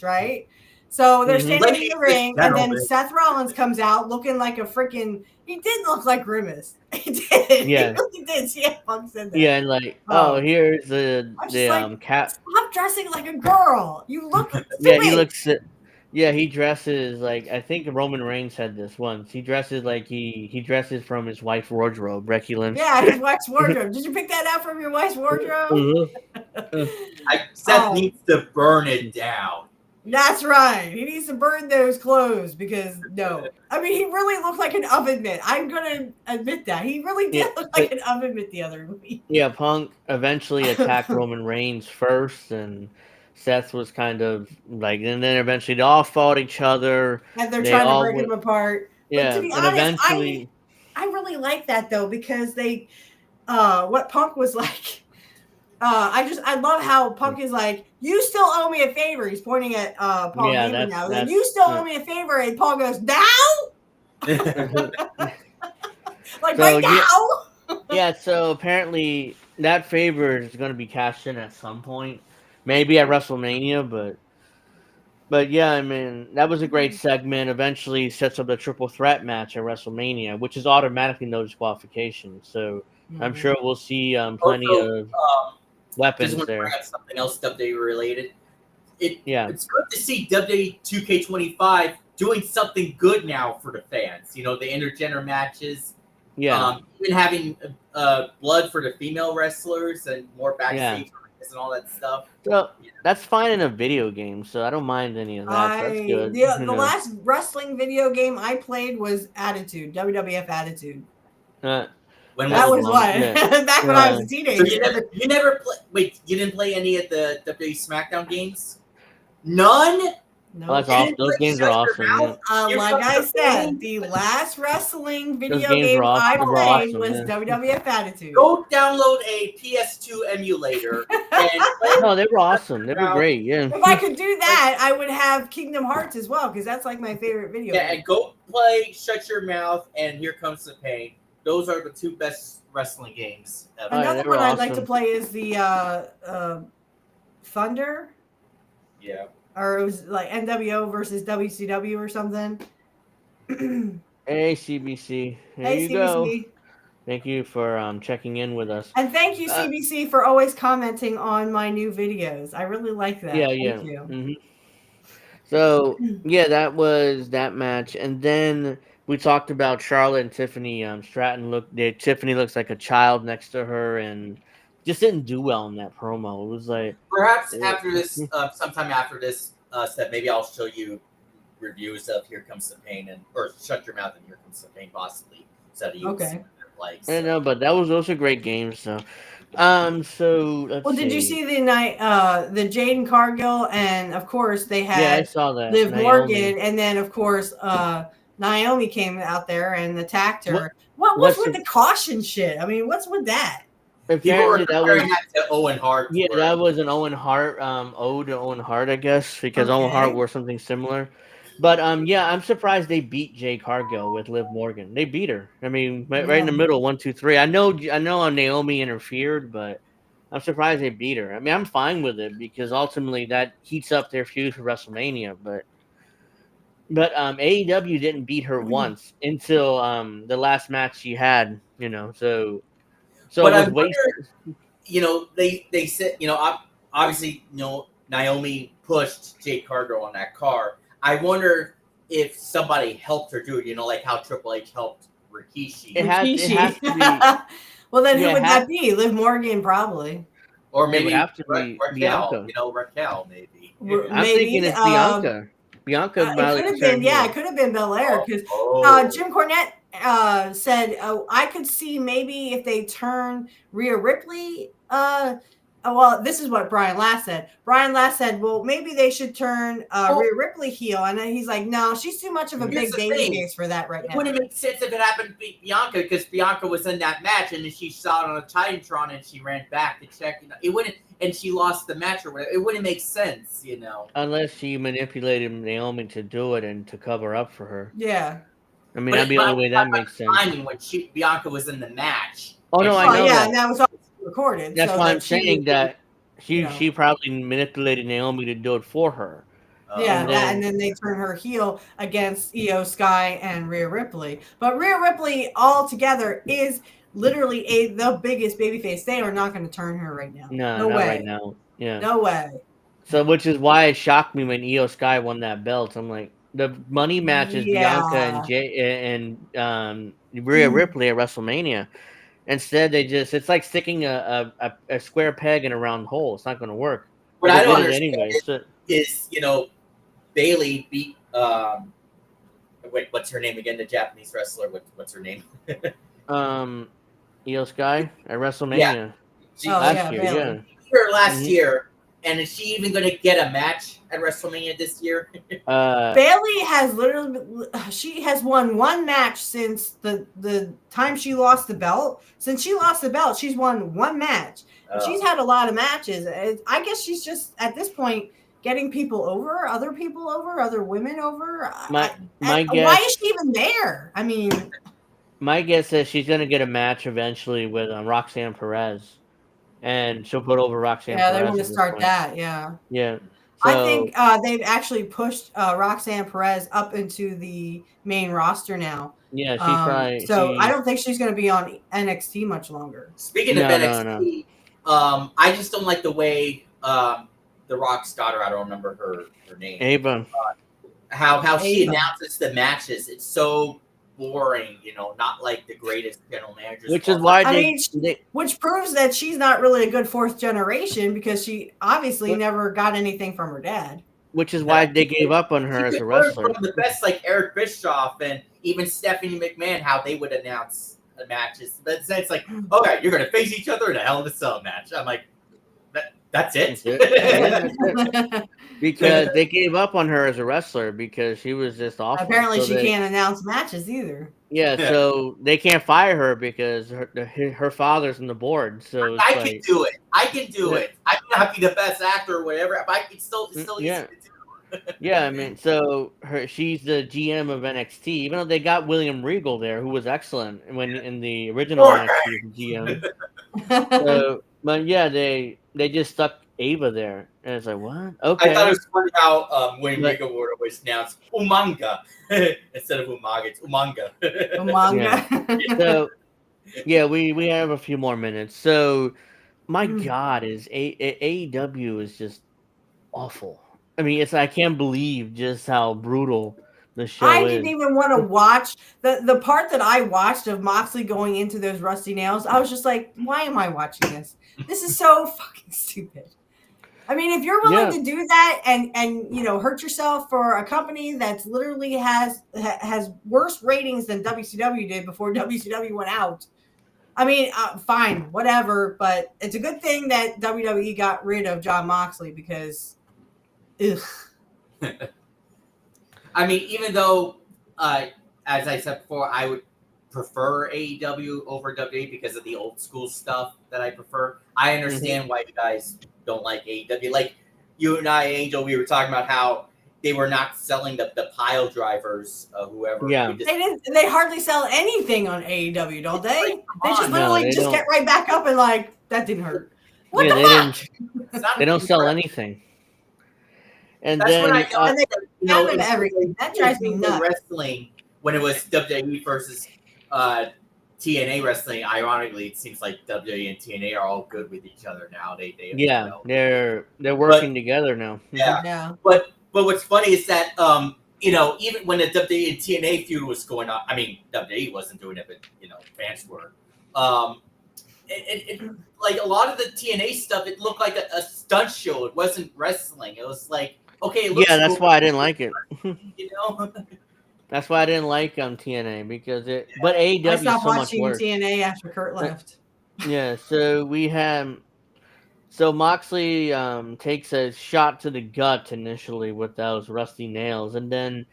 right? So they're standing in the ring, and then Seth Rollins comes out looking like a freaking... He did look like Grimace. He did. Yeah. He really did. CM Punk said that. Yeah, and like, here's the cat. Stop dressing like a girl. You look stupid. Yeah, he looks... yeah, he dresses like... I think Roman Reigns said this once. He dresses like he dresses from his wife's wardrobe, Becky Lynch. Yeah, his wife's wardrobe. Did you pick that out from your wife's wardrobe? Seth needs to burn it down. That's right. He needs to burn those clothes because I mean, he really looked like an oven mitt. I'm gonna admit that he really did look like an oven mitt the other week. Yeah, Punk eventually attacked Roman Reigns first, and Seth was kind of like, and then eventually they all fought each other, and they're trying to break him apart. Yeah, but to be honest, eventually, I really like that though because they, what Punk was like. I love how Punk is like, you still owe me a favor. He's pointing at Paul Heyman now. Like, you still owe me a favor, and Paul goes, now? Like, right now? Yeah, so apparently that favor is going to be cashed in at some point. maybe at WrestleMania, but yeah, I mean that was a great segment. Eventually sets up the triple threat match at WrestleMania, which is automatically no disqualification. So I'm sure we'll see plenty Also, of just weapons want to bring there. up something else WWE related. Yeah. It's good to see WWE 2K25 doing something good now for the fans. You know, the intergender matches. Yeah. Even having blood for the female wrestlers and more backstage and all that stuff. So that's fine in a video game, so I don't mind any of that. So that's good. The last wrestling video game I played was Attitude, WWF Attitude. When that was what? Yeah. Back when I was a teenager. So you never play. Wait, you didn't play any of the WWE SmackDown games? None. No. Oh, that's awesome. Those games are awesome. Yeah. Like I said, the last wrestling video game I played was WWF Attitude. Go download a PS2 emulator. And no, they were awesome. They were great. Yeah. If I could do that, I would have Kingdom Hearts as well, because that's like my favorite video game. and go play Shut Your Mouth and Here Comes the Pain. Those are the two best wrestling games ever. Another one I'd like to play is the Thunder. Yeah. Or it was like NWO versus WCW or something. Hey, CBC. There you go. Thank you for checking in with us. And thank you, CBC, for always commenting on my new videos. I really like that. Thank you. Mm-hmm. So, yeah, that was that match. And then we talked about Charlotte and Tiffany Stratton. Tiffany looks like a child next to her and just didn't do well in that promo. It was like perhaps after this, sometime after this set, maybe I'll show you reviews of Here Comes the Pain or Shut Your Mouth and Here Comes the Pain, possibly. Okay. Likes. I know, but those are great games. So, so let's see. Did you see the Jaden Cargill, and of course they had I saw that Liv Morgan, and then of course Naomi came out there and attacked her. What's with the caution shit? I mean, what's with that? Apparently that was to Owen Hart. Yeah, that was an Owen Hart ode to Owen Hart, I guess, because Owen Hart wore something similar. But yeah, I'm surprised they beat Jay Cargill with Liv Morgan. They beat her. I mean, right in the middle, 1, 2, 3. I know Naomi interfered, but I'm surprised they beat her. I mean, I'm fine with it because ultimately that heats up their feud for WrestleMania. But AEW didn't beat her once until the last match she had. So but I wonder, they said, obviously, Naomi pushed Jade Cargill on that car. I wonder if somebody helped her do it, like how Triple H helped Rikishi. It has to be. Well, then who would that be? Liv Morgan, probably. Or maybe it would have to be Raquel. Raquel, maybe. I'm thinking it's Bianca. Bianca. It could have been, it could have been Belair, because Jim Cornette said, I could see maybe if they turn Rhea Ripley. Well, this is what Brian Last said. Brian Last said, well, maybe they should turn Rhea Ripley heel. And then he's like, no, she's too much of a big baby face for that right now. It wouldn't make sense if it happened to Bianca, because Bianca was in that match and then she saw it on a Titantron and she ran back to check. It wouldn't, and she lost the match or whatever. It wouldn't make sense, Unless she manipulated Naomi to do it and to cover up for her. Yeah. I mean, that'd be the only way that makes sense. Timing when Bianca was in the match. Oh, no, I know. Yeah, and that was all recorded. That's why I'm saying that she probably manipulated Naomi to do it for her. And then they turn her heel against Io Sky and Rhea Ripley. But Rhea Ripley altogether is literally the biggest babyface. They are not going to turn her right now. No way. Right now. Yeah. No way. So, which is why it shocked me when Io Sky won that belt. I'm like, the money match is Bianca and Rhea Ripley at WrestleMania. Instead, it's like sticking a square peg in a round hole. It's not going to work. What I don't understand is Bailey beat what's her name again? The Japanese wrestler. What's her name? Io Sky at WrestleMania. Last year. Last year. And is she even going to get a match at WrestleMania this year? Bailey has she has won one match since the time she lost the belt. Since she lost the belt, she's won one match. She's had a lot of matches. I guess she's just, at this point, getting people over, other women over. My guess, why is she even there? I mean, my guess is she's going to get a match eventually with Roxanne Perez. and she'll put over Roxanne Yeah, they Perez want to at this start point. that. Yeah. Yeah. I So think they've actually pushed Roxanne Perez up into the main roster now. yeah, she's probably So I don't think she's going to be on NXT much longer. Speaking of No. NXT, I just don't like the way the Rock's daughter, I don't remember her name, Ava. how she Ava. announces the matches. It's so boring, not like the greatest general managers. Which is why I they, mean, which proves that she's not really a good fourth generation because she obviously never got anything from her dad. which is why they gave up on her She as a could learn wrestler. from the best, like Eric Bischoff and even Stephanie McMahon, how they would announce the matches. But it's like, okay, you're going to face each other in a Hell in a Cell match. I'm like, that's it. Yeah, that's it. Because they gave up on her as a wrestler because she was just awful. Apparently, So she they- can't announce matches either. Yeah, so they can't fire her because her father's on the board. So it's I like, can do it. I can do it. I may not be the best actor or whatever, but I can still yeah. easy to do. Yeah, I mean, so she's the GM of NXT, even though they got William Regal there, who was excellent when in the original NXT GM. So, but yeah, they just stuck Ava there, and it's like, what? Okay. I thought it was funny how William Regal would always announce Umanga instead of Umaga. It's Umanga. Manga. So, yeah, we have a few more minutes. So, my God, is AEW is just awful. I mean, I can't believe just how brutal the show I is. didn't even want to watch the part that I watched of Moxley going into those rusty nails. I was just like, why am I watching this? This is so fucking stupid. I mean, if you're willing to do that and hurt yourself for a company that's literally has worse ratings than WCW did before WCW went out. I mean, fine, whatever. But it's a good thing that WWE got rid of Jon Moxley because, ugh. I mean, even though, as I said before, I would prefer AEW over WWE because of the old school stuff that I prefer. I understand why you guys don't like AEW. Like you and I, Angel, we were talking about how they were not selling the pile drivers, whoever. Yeah. They hardly sell anything on AEW, don't they? They just literally they just don't. Get right back up and like, that didn't hurt. What Yeah, the fuck? they don't sell anything. And That's then when I know, Of everything. That drives me nuts. Wrestling when it was WWE versus TNA wrestling. Ironically, it seems like WWE and TNA are all good with each other now. they're working together now. Yeah. But what's funny is that even when the WWE and TNA feud was going on, I mean WWE wasn't doing it, but fans were. It like a lot of the TNA stuff, it looked like a stunt show. It wasn't wrestling. It was like, okay, it looks that's cool, why I didn't like it. That's why I didn't like TNA because but AEW I is stopped so much watching worse. TNA after Kurt left. Yeah, so we have Moxley takes a shot to the gut initially with those rusty nails, and then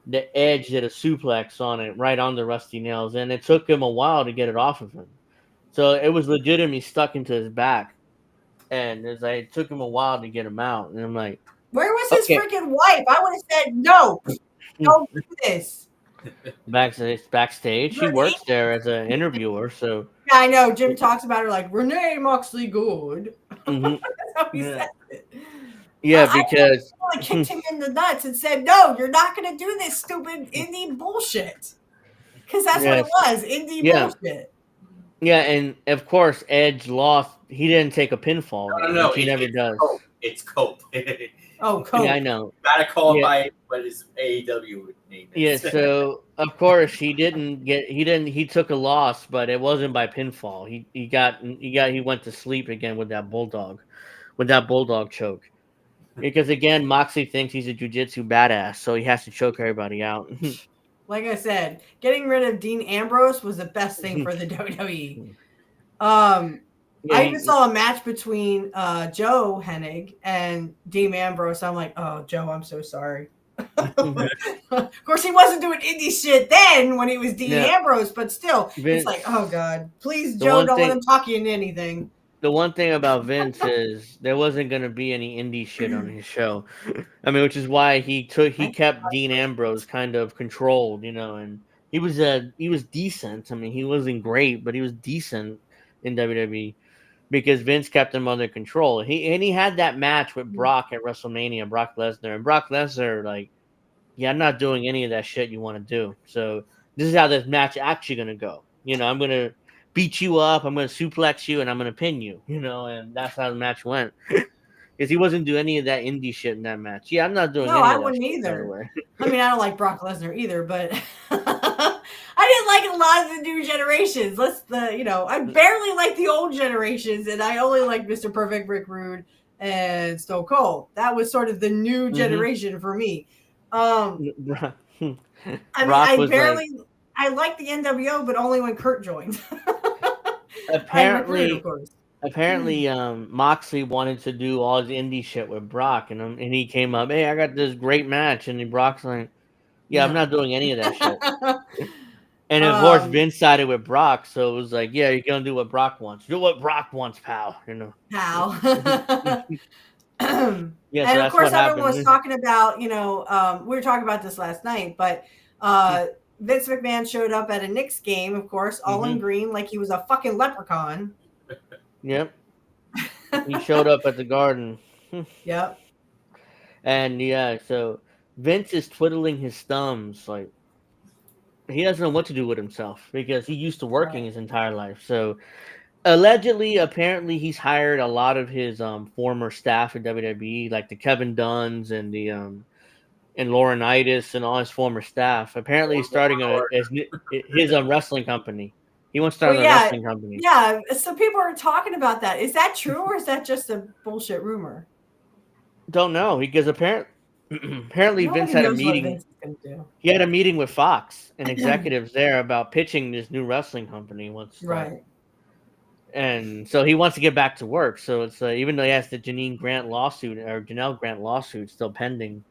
the Edge did a suplex on it right on the rusty nails, and it took him a while to get it off of him. So it was legitimately stuck into his back, and it took him a while to get him out. And I'm like, where was his freaking wife? I would have said no. Don't do this. Backstage, she works there as an interviewer. So yeah, I know. Jim talks about her like Renee Moxley Good. That's how he says it. Yeah, because I kicked him in the nuts and said, "No, you're not going to do this stupid indie bullshit." Because that's what it was, indie bullshit. Yeah, and of course, Edge lost. He didn't take a pinfall. No, he never does. It's Cope. Oh, Cope. Yeah, I know. You gotta call him by what his AEW name is. Yeah, so of course he took a loss, but it wasn't by pinfall. He went to sleep again with that bulldog choke. Because again, Moxley thinks he's a jiu-jitsu badass, so he has to choke everybody out. Like I said, getting rid of Dean Ambrose was the best thing for the WWE. I even saw a match between Joe Hennig and Dean Ambrose. I'm like, oh, Joe, I'm so sorry. Of course, he wasn't doing indie shit then when he was Dean Ambrose, but still, it's like, oh, God. Please, Joe, don't let him talk you into anything. The one thing about Vince is there wasn't going to be any indie shit on his show. I mean, which is why he kept Dean Ambrose kind of controlled, and he was decent. I mean, he wasn't great, but he was decent in WWE. because Vince kept him under control. He had that match with Brock at WrestleMania, Brock Lesnar, and Brock Lesnar like, yeah, I'm not doing any of that shit you want to do. So this is how this match actually gonna go. I'm gonna beat you up, I'm gonna suplex you, and I'm gonna pin you. And that's how the match went. Because he wasn't doing any of that indie shit in that match. Yeah, I'm not doing No, any I of that wouldn't shit, either. by the way. I mean, I don't like Brock Lesnar either, but I didn't like a lot of the new generations. I barely like the old generations, and I only like Mr. Perfect, Rick Rude, and Stone Cold. That was sort of the new generation for me. I like the NWO, but only when Kurt joined. Apparently, Moxley wanted to do all his indie shit with Brock, and he came up, hey, I got this great match, and Brock's like, yeah, I'm not doing any of that shit. And of course, Vince sided with Brock, so it was like, yeah, you're gonna do what Brock wants. Do what Brock wants, pal. Pal. Yeah, and so of course, everyone happened. was talking about, we were talking about this last night, but Vince McMahon showed up at a Knicks game, of course, all in green, like he was a fucking leprechaun. Yep. He showed up at the Garden. Yep. And yeah, so Vince is twiddling his thumbs, like he doesn't know what to do with himself because he used to working his entire life. So apparently, he's hired a lot of his former staff at WWE, like the Kevin Dunns and the and Laurinaitis and all his former staff. Apparently, he's starting his wrestling company. He wants to start a wrestling company. Yeah, so people are talking about that. Is that true or is that just a bullshit rumor? Don't know, because apparently Vince had a meeting. He had a meeting with Fox and executives there about pitching this new wrestling company once. Right. And so he wants to get back to work. So it's even though he has the Janelle Grant lawsuit still pending,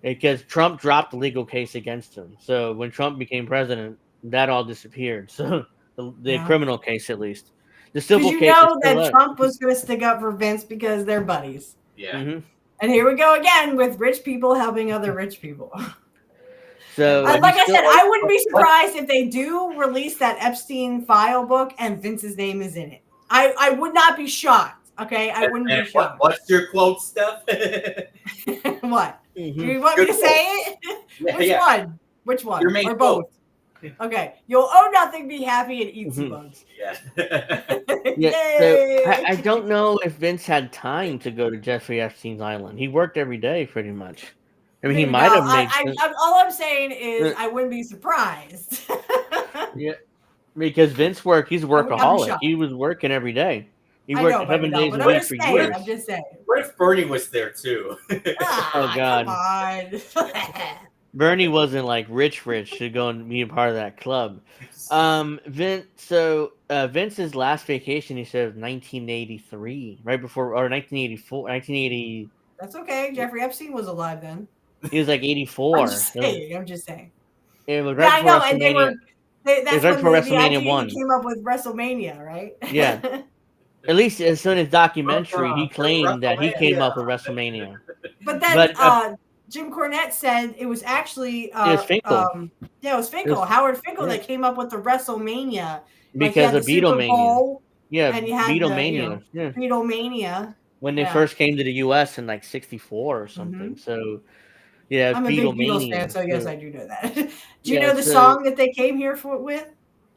because Trump dropped the legal case against him. So when Trump became president, that all disappeared. So the criminal case, at least, the civil case. That Trump was going to stick up for Vince because they're buddies. Yeah. Mm-hmm. And here we go again with rich people helping other rich people. So, like I said, I wouldn't be surprised if they do release that Epstein file book and Vince's name is in it. I would not be shocked. Okay, I wouldn't be shocked. What's your quote, Steph? What? Do you want me to say it? One? Which one? Your main or both? quote. Okay, you'll own nothing, be happy, and eat some bugs. Yeah. So I don't know if Vince had time to go to Jeffrey Epstein's island. He worked every day, pretty much. I mean, he might have made. All I'm saying is, I wouldn't be surprised. Yeah, because Vince worked. He's a workaholic. He was working every day. He worked 7 days a week for years. I'm just saying. What if Bernie was there too? Oh God. Come on. Bernie wasn't like rich to go and be a part of that club. Vince's last vacation, he said, was 1983, right before, or 1984, 1980. That's okay. Jeffrey Epstein was alive then. He was like 84. I'm just saying. It was right before WrestleMania. That's right before WrestleMania 1. Came up with WrestleMania, right? Yeah. At least as soon as documentary, he claimed that he came up with WrestleMania. But then Jim Cornette said it was actually it was Finkel. It was Finkel. Howard Finkel that came up with the WrestleMania because of Beatlemania. Yeah, and you had Beatlemania. Beatlemania. When they first came to the U.S. in like '64 or something. So yeah, I'm a big Beatles fan, so yes, I do know that. Do you know the so, song that they came here with?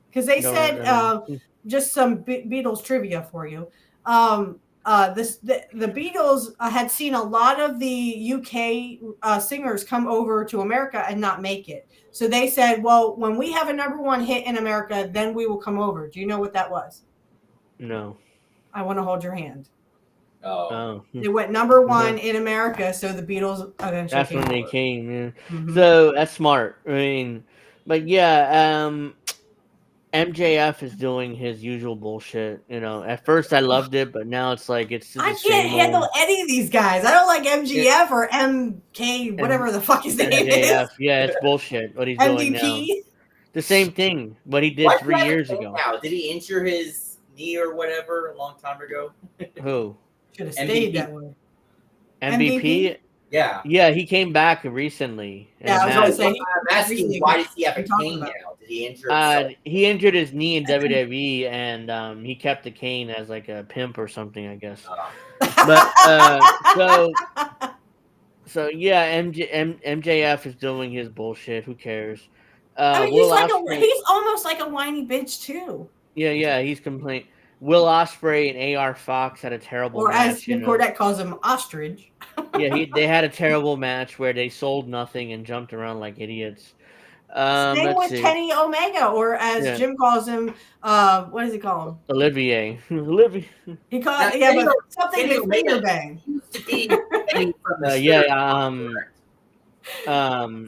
Because they said just some Beatles trivia for you. The Beatles had seen a lot of the UK singers come over to America and not make it. So they said, well, when we have a #1 hit in America, then we will come over. Do you know what that was? No. I Want to Hold Your Hand. Oh. They went #1 in America, so the Beatles eventually That's when they came, yeah. Mm-hmm. So that's smart. I mean, but yeah, MJF is doing his usual bullshit. At first I loved it, but now it's like I can't handle any of these guys. I don't like MJF or MK, whatever the fuck his name is. Yeah, it's bullshit what he's doing now. The same thing what he did 3 years ago. Now, did he injure his knee or whatever a long time ago? Who? Should have stayed that way. MVP? Yeah. Yeah, he came back recently. Yeah, I was going to say. I'm asking, why does he have a cane now? Did he injure himself? He injured his knee in WWE, and he kept the cane as like a pimp or something, I guess. But so yeah, MJF is doing his bullshit. Who cares? I mean, Will Ospreay, he's almost like a whiny bitch too. yeah, he's complaining. Will Ospreay and AR Fox had a terrible Or match. as Jim Cornette calls him, ostrich. Yeah, they had a terrible match where they sold nothing and jumped around like idiots. Same Let's with see. Kenny Omega, or as Jim calls him, what does he call him? Olivier. He calls but something Kenny with finger bang. Used to be Kenny from the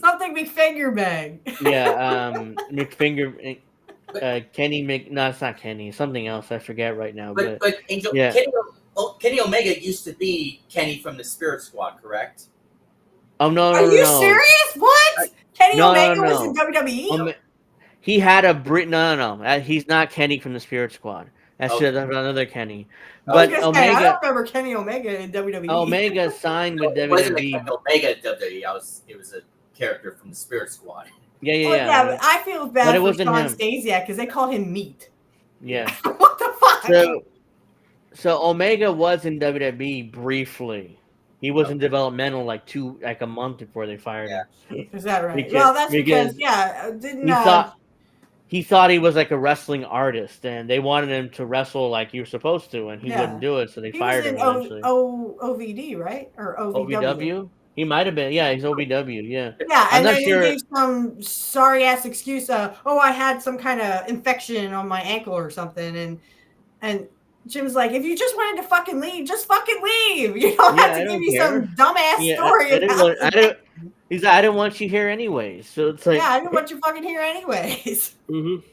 something McFinger bang. McFinger. Kenny no, it's not Kenny. Something else. I forget right now. But Angel, Kenny Omega used to be Kenny from the Spirit Squad, correct? Oh no! Are you serious? What? Kenny Omega was in WWE. He had a no. He's not Kenny from the Spirit Squad. That's just another Kenny. But Omega, I don't remember Kenny Omega in WWE. Omega signed with WWE. It wasn't Omega in WWE. It was a character from the Spirit Squad. Yeah. But I feel bad for Sean Stasiak because they call him Meat. Yeah. What the fuck? So Omega was in WWE briefly. He was in developmental like a month before they fired him. Is that right? Well, that's because he thought he was like a wrestling artist, and they wanted him to wrestle like you were supposed to, and he wouldn't do it, so they fired him eventually. OVD, right? Or OVW? He might have been. Yeah, he's OVW. Yeah. Yeah, and then he gave some sorry ass excuse. I had some kind of infection on my ankle or something, and Jim's like, if you just wanted to fucking leave, just fucking leave. You don't have to give me some dumbass story. He's like, I didn't want you here anyways. So it's like, I didn't want you fucking here anyways. Mm-hmm.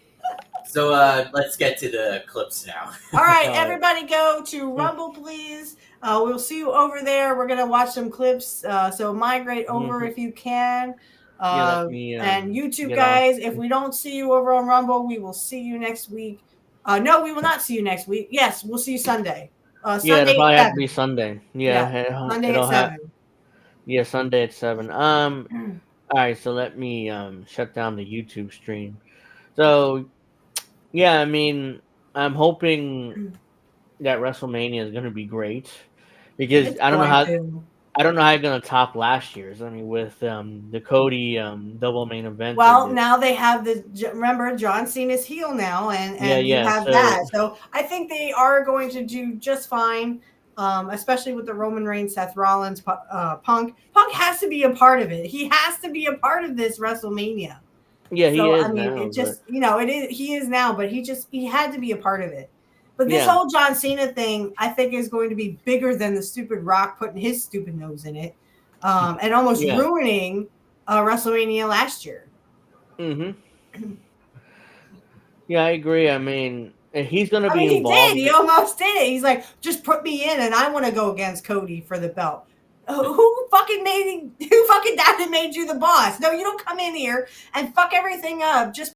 So let's get to the clips now. All right, everybody go to Rumble, please. We'll see you over there. We're gonna watch some clips. So migrate over if you can. And YouTube guys, if we don't see you over on Rumble, we will see you next week. No, we will not see you next week. Yes, we'll see you Sunday. Sunday it'll probably have to be Sunday. Sunday at 7. Yeah, Sunday at 7. All right, so let me shut down the YouTube stream. So, yeah, I mean, I'm hoping that WrestleMania is going to be great because I don't know how you're going to top last year's. I mean, with the Cody double main event. Well, now they have remember John Cena's heel now, and you have that. So I think they are going to do just fine. Especially with the Roman Reigns, Seth Rollins, Punk. Punk has to be a part of it. He has to be a part of this WrestleMania. Yeah, he is. I mean, now, it just it is. He is now, but he had to be a part of it. But this whole John Cena thing, I think, is going to be bigger than the stupid Rock putting his stupid nose in it, and almost ruining WrestleMania last year. Mm-hmm. Yeah, I agree. I mean, he's going to be involved. He did. He almost did it. He's like, just put me in, and I want to go against Cody for the belt. Who fucking died and made you the boss? No, you don't come in here and fuck everything up just